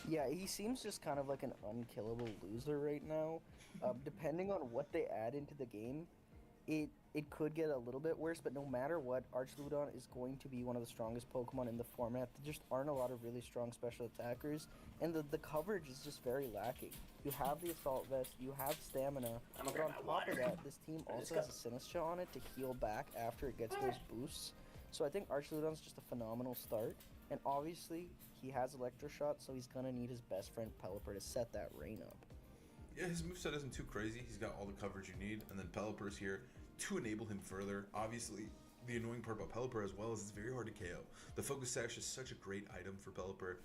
Yeah, he seems just kind of like an unkillable loser right now. Depending on what they add into the game, it could get a little bit worse, but no matter what, Archaludon is going to be one of the strongest Pokemon in the format. There just aren't a lot of really strong special attackers, and the coverage is just very lacking. You have the Assault Vest, you have Stamina, but on top of that, this team also has a Sinistra on it to heal back after it gets those boosts. So I think Archaludon's just a phenomenal start, and obviously he has Electroshock, so he's gonna need his best friend Pelipper to set that rain up. Yeah, his moveset isn't too crazy. He's got all the coverage you need, and then Pelipper's here to enable him further. Obviously, the annoying part about Pelipper as well is it's very hard to KO. The Focus Sash is such a great item for Pelipper,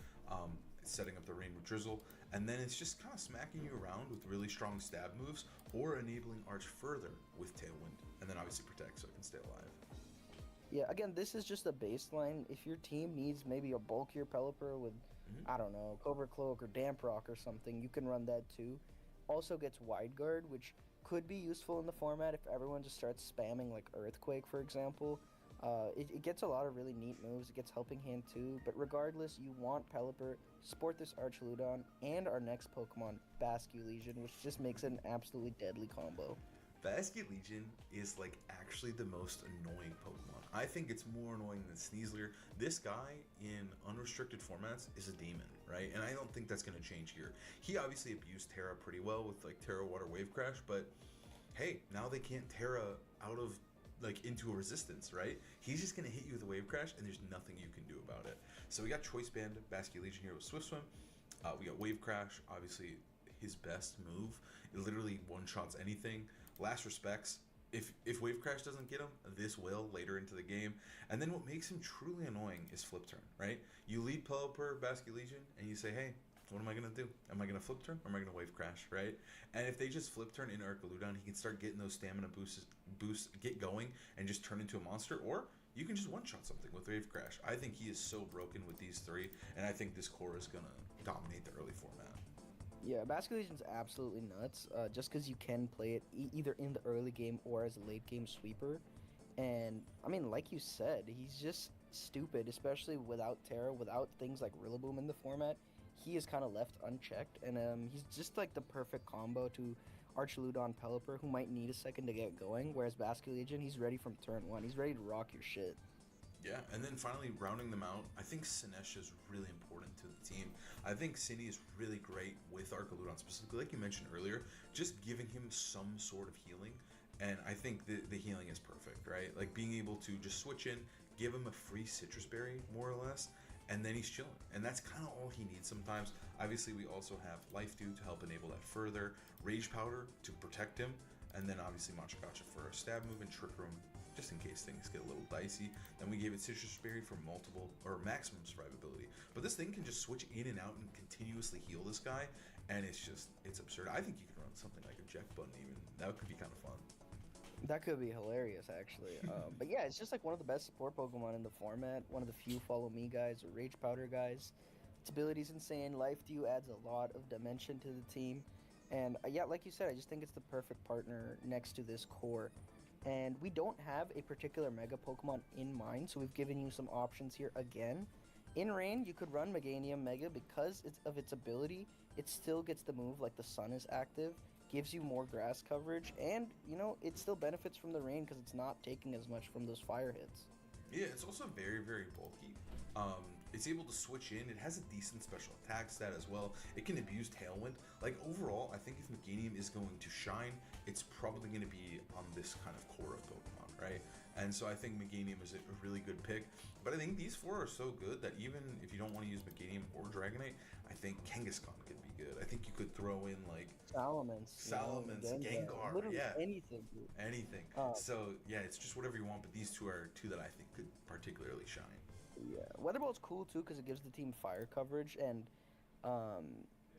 setting up the rain with Drizzle, and then it's just kind of smacking you around with really strong stab moves or enabling Arch further with Tailwind, and then obviously Protect so it can stay alive. Yeah, again, this is just a baseline. If your team needs maybe a bulkier Pelipper with, I don't know, Cobra Cloak or Damp Rock or something, you can run that too. Also gets Wide Guard, which could be useful in the format if everyone just starts spamming like Earthquake, for example. It gets a lot of really neat moves. It gets Helping Hand too. But regardless, you want Pelipper, support this Archaludon, and our next Pokemon, Basque Legion, which just makes it an absolutely deadly combo. Basket Legion is like actually the most annoying Pokemon. I think it's more annoying than Sneasler. This guy in unrestricted formats is a demon, right? And I don't think that's going to change here. He obviously abused Terra pretty well with like Terra Water Wave Crash, but hey, now they can't Terra out of like into a resistance, right? He's just going to hit you with a Wave Crash and there's nothing you can do about it. So we got Choice Band, Basque Legion here with Swift Swim. We got Wave Crash, obviously his best move. It literally one-shots anything. Last respects, if Wave Crash doesn't get him, this will later into the game. And then what makes him truly annoying is Flip Turn, right? You lead Pelipper, Basque Legion, and you say, hey, what am I going to do? Am I going to Flip Turn or am I going to Wave Crash, right? And if they just Flip Turn in Archaludon, he can start getting those stamina boosts, get going, and just turn into a monster. Or you can just one-shot something with Wave Crash. I think he is so broken with these three, and I think this core is going to dominate the early format. Yeah, Basque Legion's absolutely nuts, just because you can play it either in the early game or as a late game sweeper. And, I mean, like you said, he's just stupid, especially without Terra, without things like Rillaboom in the format. He is kind of left unchecked, and he's just like the perfect combo to Archaludon Pelipper, who might need a second to get going, whereas Basque Legion, he's ready from turn one. He's ready to rock your shit. Yeah, and then finally rounding them out, I think Sinesha is really important to the team. I think Cindy is really great with Archaludon, specifically, like you mentioned earlier, just giving him some sort of healing. And I think the healing is perfect, right? Like being able to just switch in, give him a free citrus berry, more or less, and then he's chilling. And that's kind of all he needs sometimes. Obviously, we also have Life Dew to help enable that further, Rage Powder to protect him, and then obviously Machakacha for a stab move and Trick Room just in case things get a little dicey. Then we gave it Citrus Berry for multiple or maximum survivability. But this thing can just switch in and out and continuously heal this guy, and it's absurd. I think you could run something like a Jeff Button even. That could be kind of fun. That could be hilarious, actually. But yeah, it's just like one of the best support Pokemon in the format. One of the few Follow Me guys or Rage Powder guys. Its ability's insane. Life Dew adds a lot of dimension to the team. And yeah, like you said, I just think it's the perfect partner next to this core. And we don't have a particular Mega Pokemon in mind, so we've given you some options here again. In Rain, you could run Meganium Mega because of its ability. It still gets the move like the Sun is active, gives you more grass coverage, and, you know, it still benefits from the rain because it's not taking as much from those fire hits. Yeah, it's also very, very bulky. It's able to switch in. It has a decent special attack stat as well. It can abuse Tailwind. Like, overall, I think if Meganium is going to shine, it's probably going to be on this kind of core of Pokemon, right? And so I think Meganium is a really good pick. But I think these four are so good that even if you don't want to use Meganium or Dragonite, I think Kangaskhan could be good. I think you could throw in, like... Salamence, Gengar, literally yeah. anything, dude. Anything. So, yeah, it's just whatever you want, but these two are two that I think could particularly shine. Yeah, Weather Ball's cool too because it gives the team fire coverage and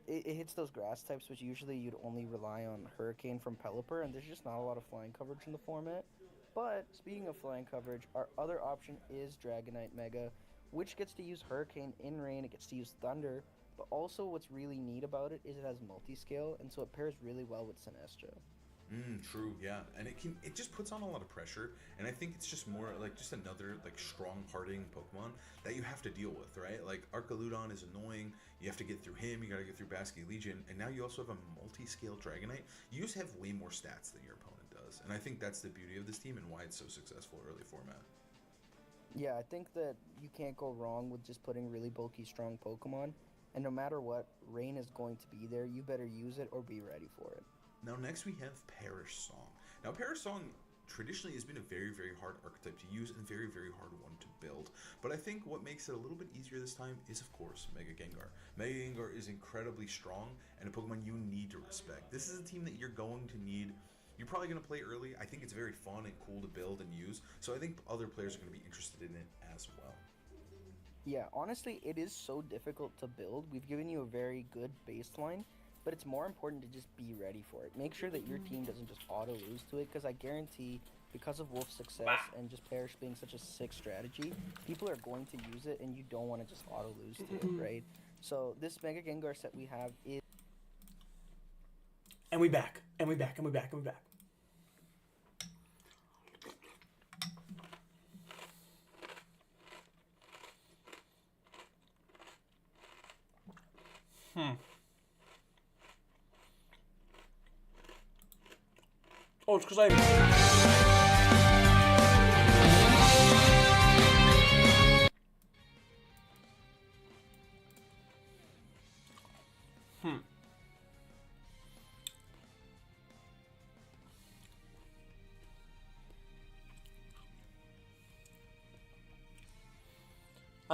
it hits those grass types, which usually you'd only rely on Hurricane from Pelipper, and there's just not a lot of flying coverage in the format. But speaking of flying coverage, our other option is Dragonite Mega, which gets to use Hurricane in rain, it gets to use Thunder, but also what's really neat about it is it has multi-scale, and so it pairs really well with Sinestro. True, yeah, and it just puts on a lot of pressure, and I think it's just more like just another like strong parting Pokemon that you have to deal with, right? Like Archaludon is annoying. You have to get through him. You got to get through Basky Legion, and now you also have a multi-scale Dragonite. You just have way more stats than your opponent does, and I think that's the beauty of this team and why it's so successful early format. Yeah, I think that you can't go wrong with just putting really bulky, strong Pokemon, and no matter what, rain is going to be there. You better use it or be ready for it. Now next we have Perish Song. Now Perish Song traditionally has been a very, very hard archetype to use and very, very hard one to build. But I think what makes it a little bit easier this time is, of course, Mega Gengar. Mega Gengar is incredibly strong and a Pokemon you need to respect. This is a team that you're going to need. You're probably going to play early. I think it's very fun and cool to build and use. So I think other players are going to be interested in it as well. Yeah, honestly, it is so difficult to build. We've given you a very good baseline, but it's more important to just be ready for it. Make sure that your team doesn't just auto lose to it, because I guarantee, because of Wolf's success and just Perish being such a sick strategy, people are going to use it, and you don't want to just auto lose to it, right? So this Mega Gengar set we have is... And we back. And we back. And we back. And we back. Oh, it's because I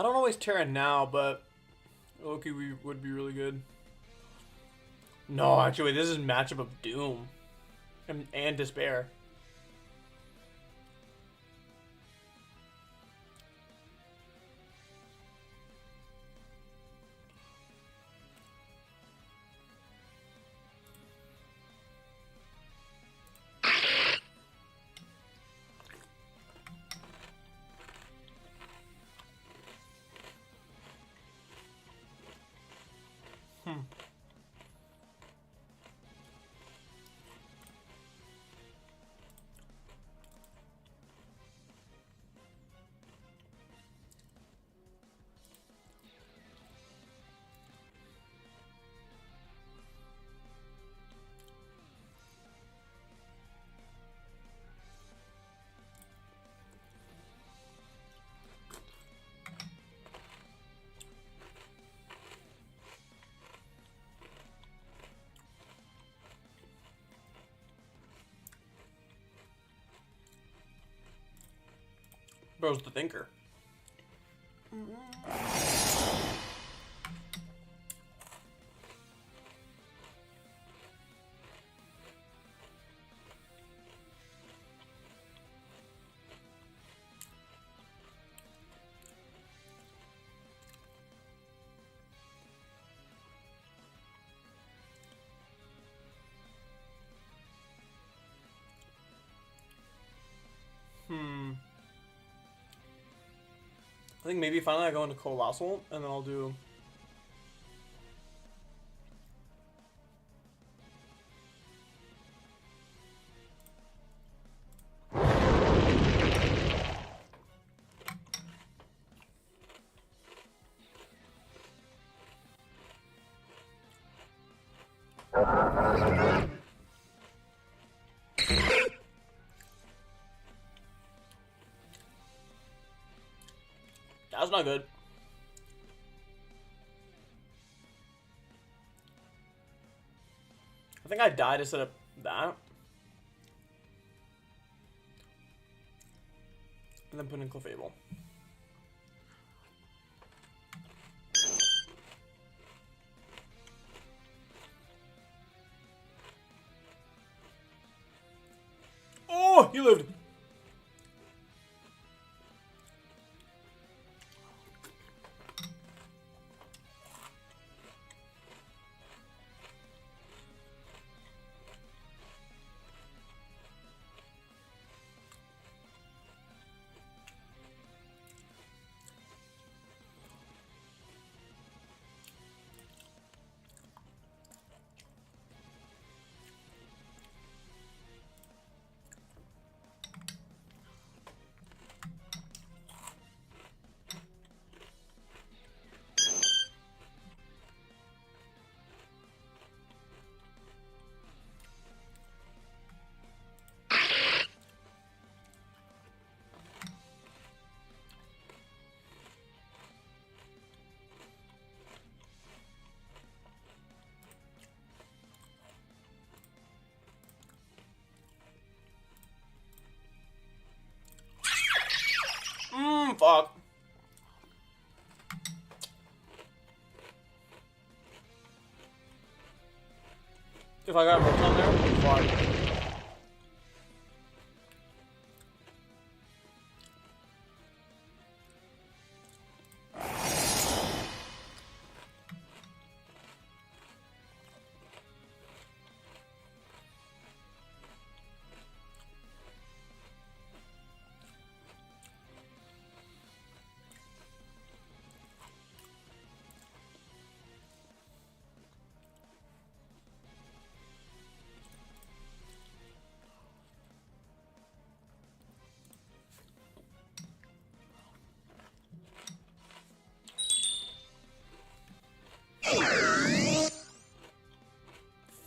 don't always Terra now, but Loki would be really good. No, actually, this is a matchup of Doom and Despair. Bro's the thinker. I think maybe finally I go into Colossal, and then I'll do... That's not good. I think I died to set up that. And then put in Clefable. Oh, you lived. Fuck. If I got rooked on there, fuck.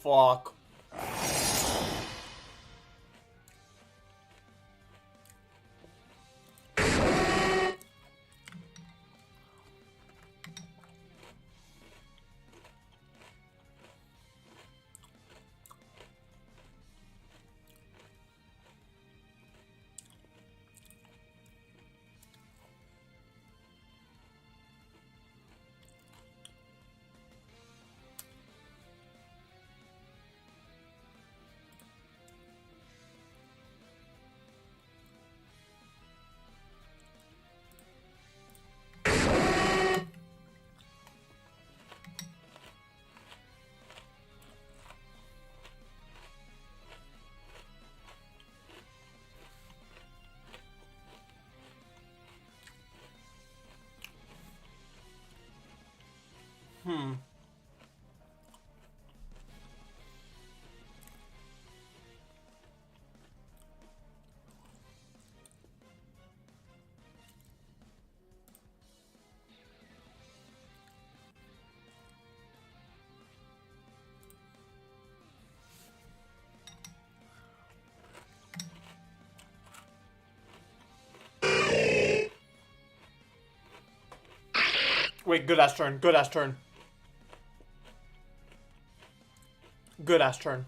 Fuck. Wait, good ass turn. Good ass turn. Good ass turn.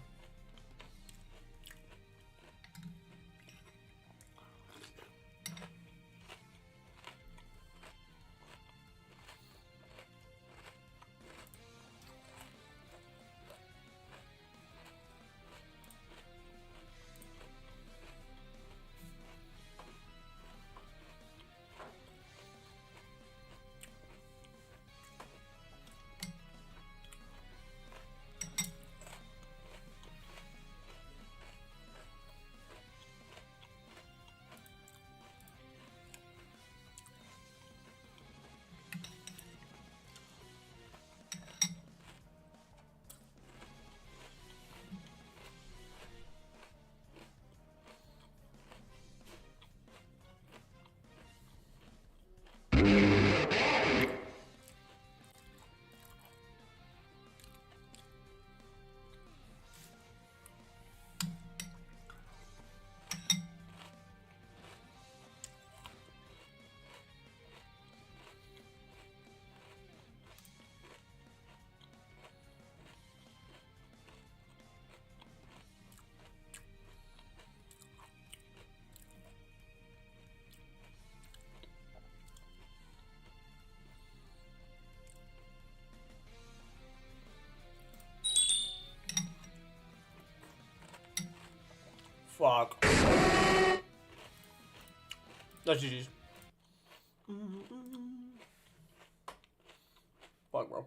Fuck. That's GG's. Fuck, bro.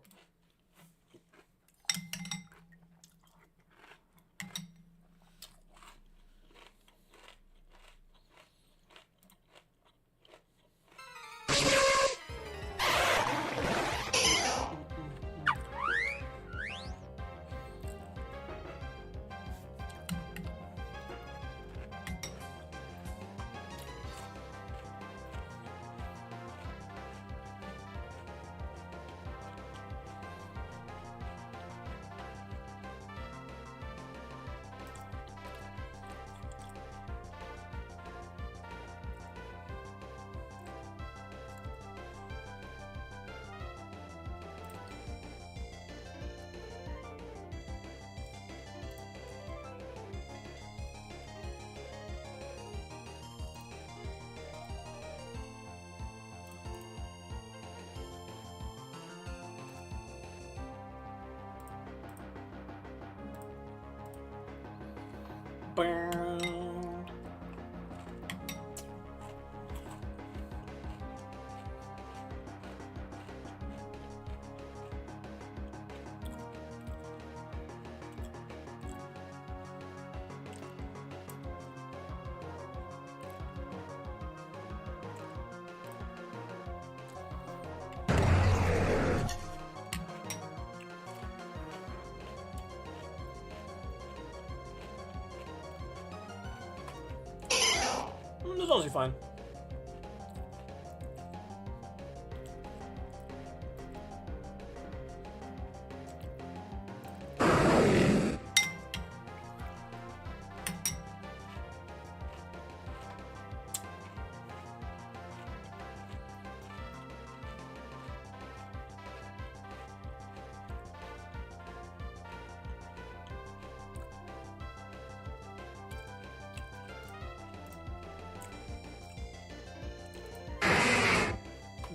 That's honestly fine.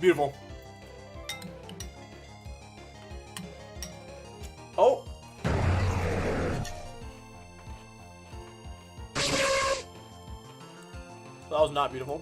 Beautiful. Oh. That was not beautiful.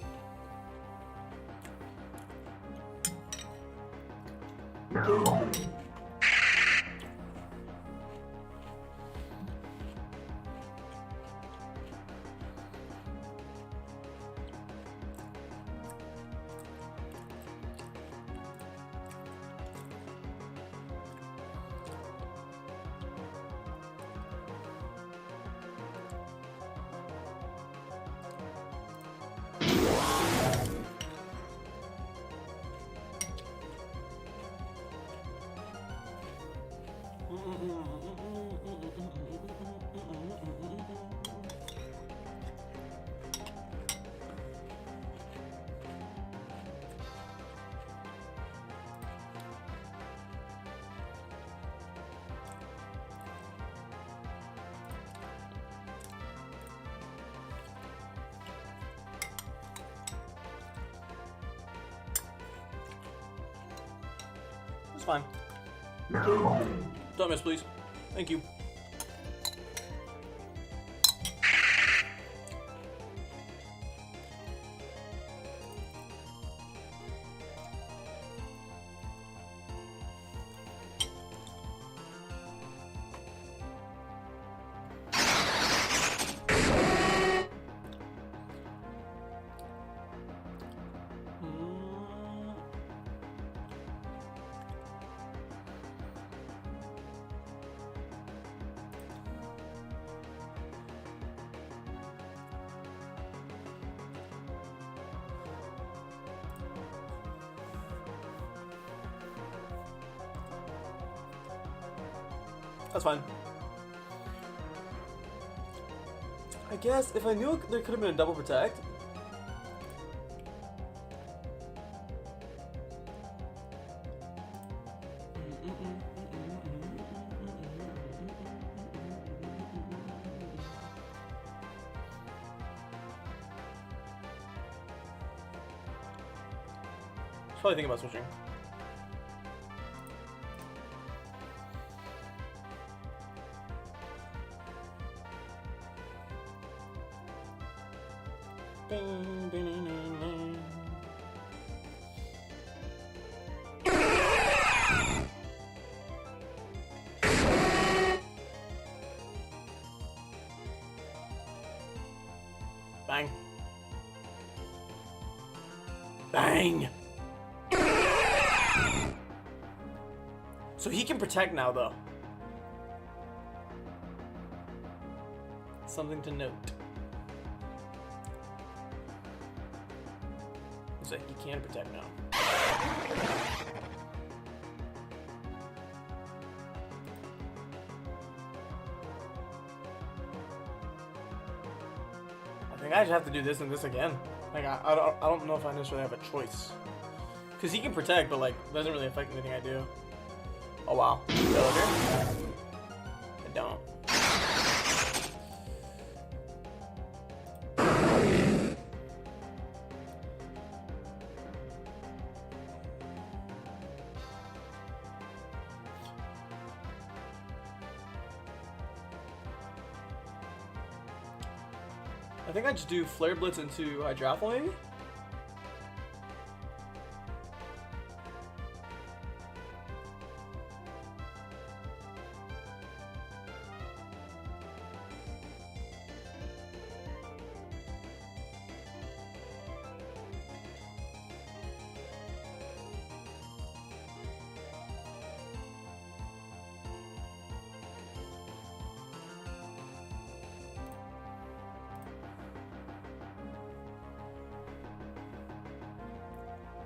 It's fine. Don't miss, please. Thank you. That's fine. I guess if I knew there could have been a double protect. Probably think about switching. Bang. Bang. So he can protect now, though. Something to note. Looks like he can protect now. I think I just have to do this and this again. Like I don't know if I necessarily have a choice. Cause he can protect, but like doesn't really affect anything I do. Oh wow. Villager? I don't. I think I just do Flare Blitz into Hydrafl maybe?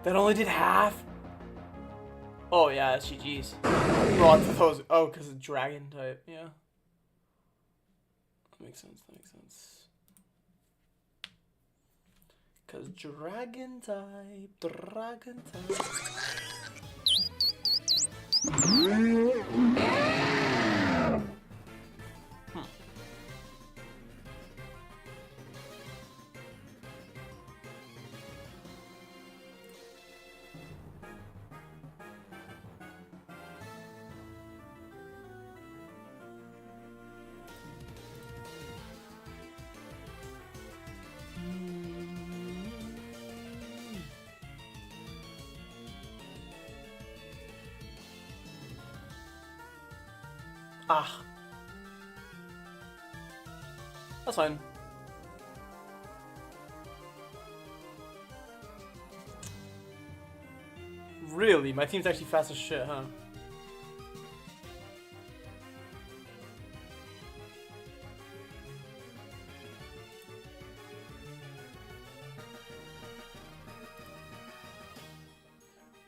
That only did half? Oh yeah, that's GG's. Bro, I thought oh, because of dragon type, yeah. That makes sense, that makes sense. Because dragon type. Ah. That's fine. Really? My team's actually fast as shit, huh?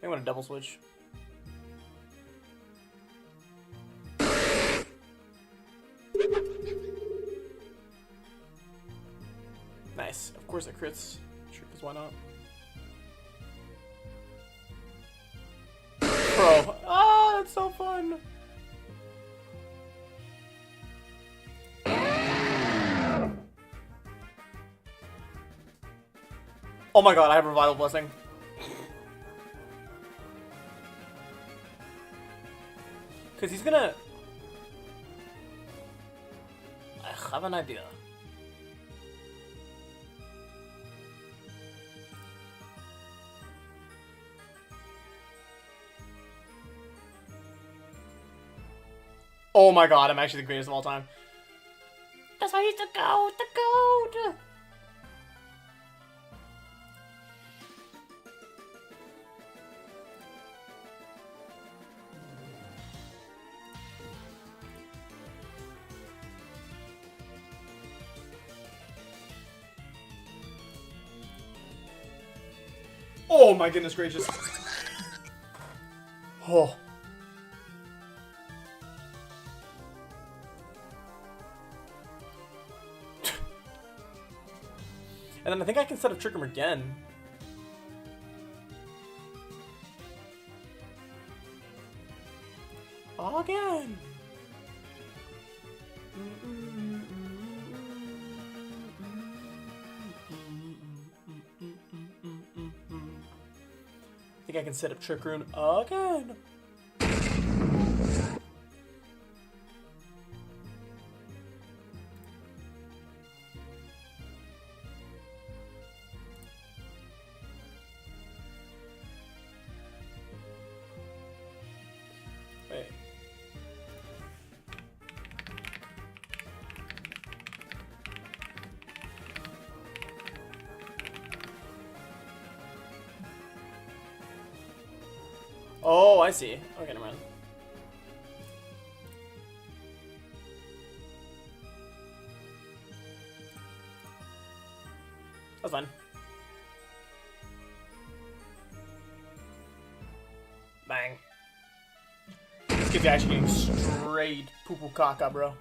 I'm gonna double switch. Nice. Of course it crits. Sure, because why not? Bro. Ah, that's so fun. Oh my god, I have Revival Blessing. Because he's gonna... I have an idea. Oh my god, I'm actually the greatest of all time. That's why he's the GOAT! The GOAT! Oh my goodness gracious. Oh. And then I think I can set up Trick Room again. Again. I think I can set up Trick Room again. Wait. Oh, I see. Okay, never mind. That's fine. Bang. This kid's actually getting straight poo-poo caca, bro.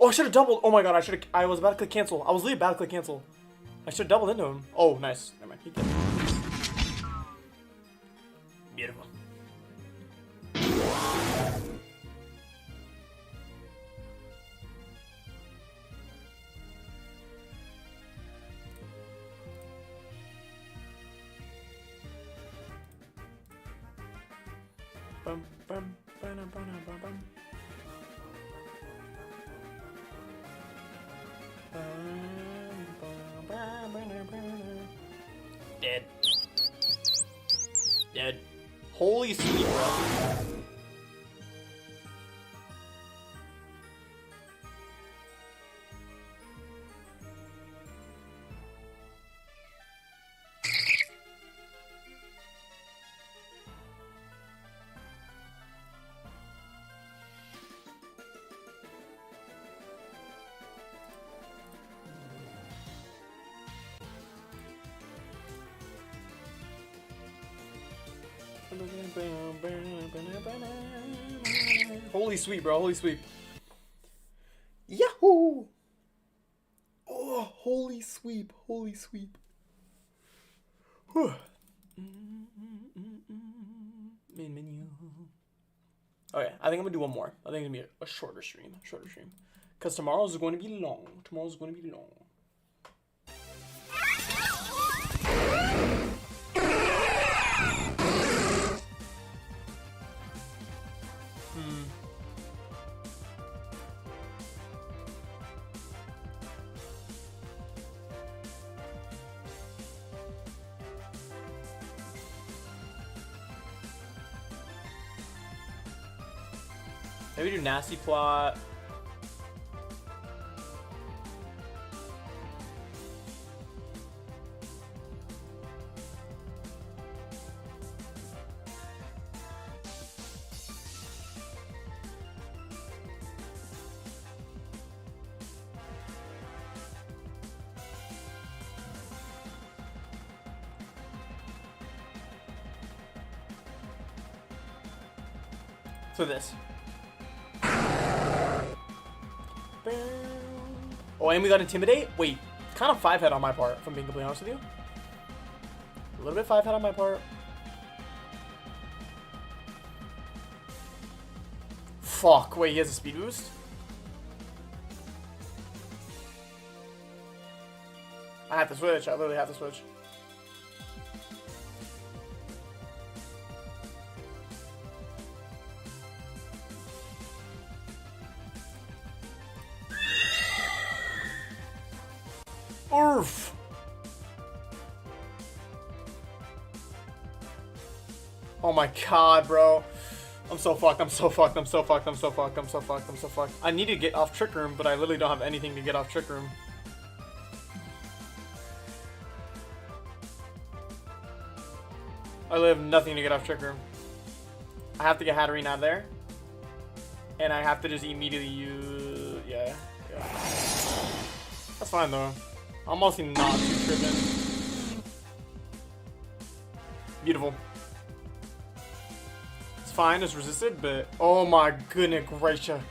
Oh, I should have doubled. Oh my god, I was about to click cancel. I was literally about to click cancel. I should have doubled into him. Oh, nice. Never mind. He killed me. Beautiful. Bum, bum, ba-dum, ba-dum, ba-bum. Dead. Dead. Holy sweet, bro. Holy sweet, bro. Holy sweet. Yahoo! Oh, holy sweep. Holy sweep. Whew. Main menu. Okay, I think I'm gonna do one more. I think it's gonna be a shorter stream. Because tomorrow's going to be long. Maybe do nasty plot. So this. Oh, and we got Intimidate? Wait, kind of 5-head on my part, if I'm being completely honest with you. A little bit 5-head on my part. Fuck, wait, he has a speed boost? I have to switch, I literally have to switch. Oof. Oh my god, bro. I'm so fucked. I need to get off Trick Room, but I literally don't have anything to get off Trick Room. I literally have nothing to get off Trick Room. I have to get Hatterene out of there. And I have to just immediately use... Yeah. That's fine, though. I'm mostly not too tripping. Beautiful. It's fine, it's resisted, but oh my goodness gracious.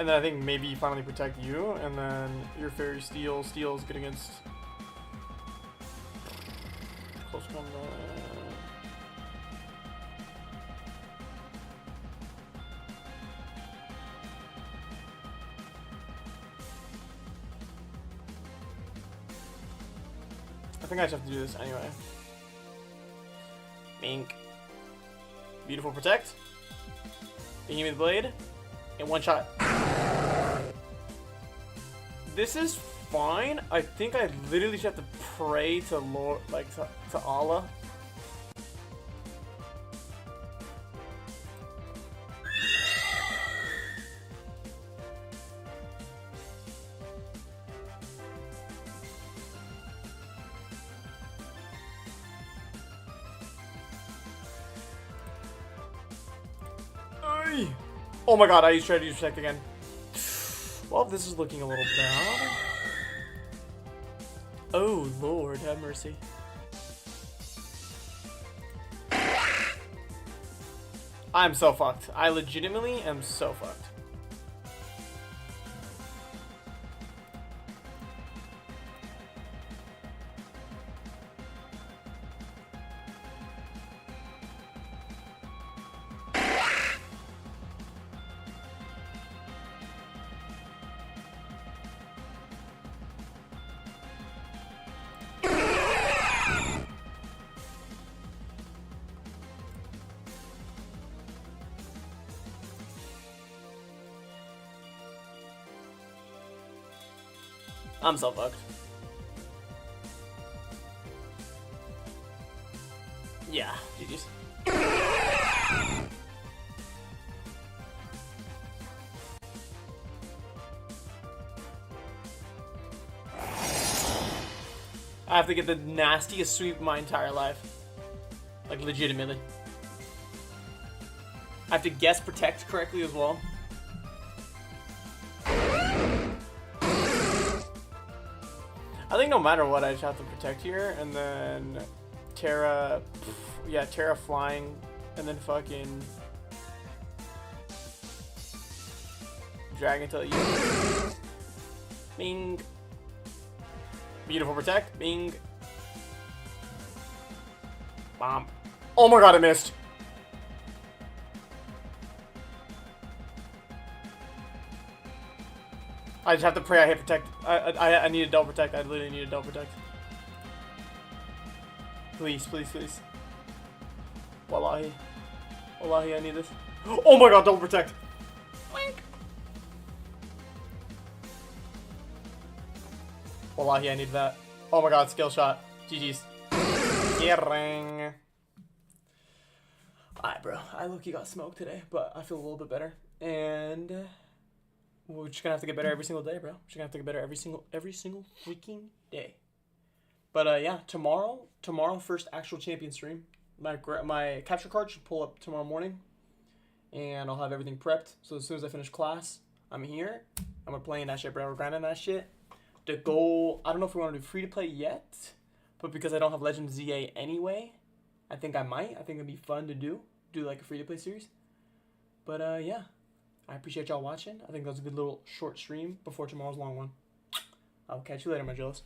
And then I think maybe finally protect you, and then your Fairy Steel. Steel's good against close combat. I think I just have to do this anyway. Mink. Beautiful protect. Behemoth Blade. In one shot. This is fine. I think I literally just have to pray to Lord, like to Allah. Oh my god, I tried to use protect again. Well, this is looking a little bad. Oh Lord, have mercy. I'm so fucked. I legitimately am so fucked. I'm so fucked. Yeah, GG's. I have to get the nastiest sweep of my entire life. Like, legitimately. I have to guess protect correctly as well. I think no matter what, I just have to protect here, and then Terra, yeah, Terra flying, and then fucking Dragon till you. Bing. Beautiful protect. Bing. Bomb. Oh my god, I missed. I just have to pray I hit protect. I need a double protect. I literally need a double protect. Please, please, please. Wallahi. Wallahi, I need this. Oh my god, double protect. Wink. Wallahi, I need that. Oh my god, skill shot. GG's. Ring. Alright, bro. I low-key got smoked today, but I feel a little bit better. And we're just gonna have to get better every single day, bro. We're just gonna have to get better every single freaking day. But yeah, tomorrow, first actual champion stream. My capture card should pull up tomorrow morning, and I'll have everything prepped. So as soon as I finish class, I'm here, and we're playing that shit, bro. We're grinding that shit. The goal, I don't know if we want to do free to play yet, but because I don't have Legend ZA anyway, I think I might. I think it'd be fun to do like a free to play series. But yeah. I appreciate y'all watching. I think that was a good little short stream before tomorrow's long one. I'll catch you later, my Jills.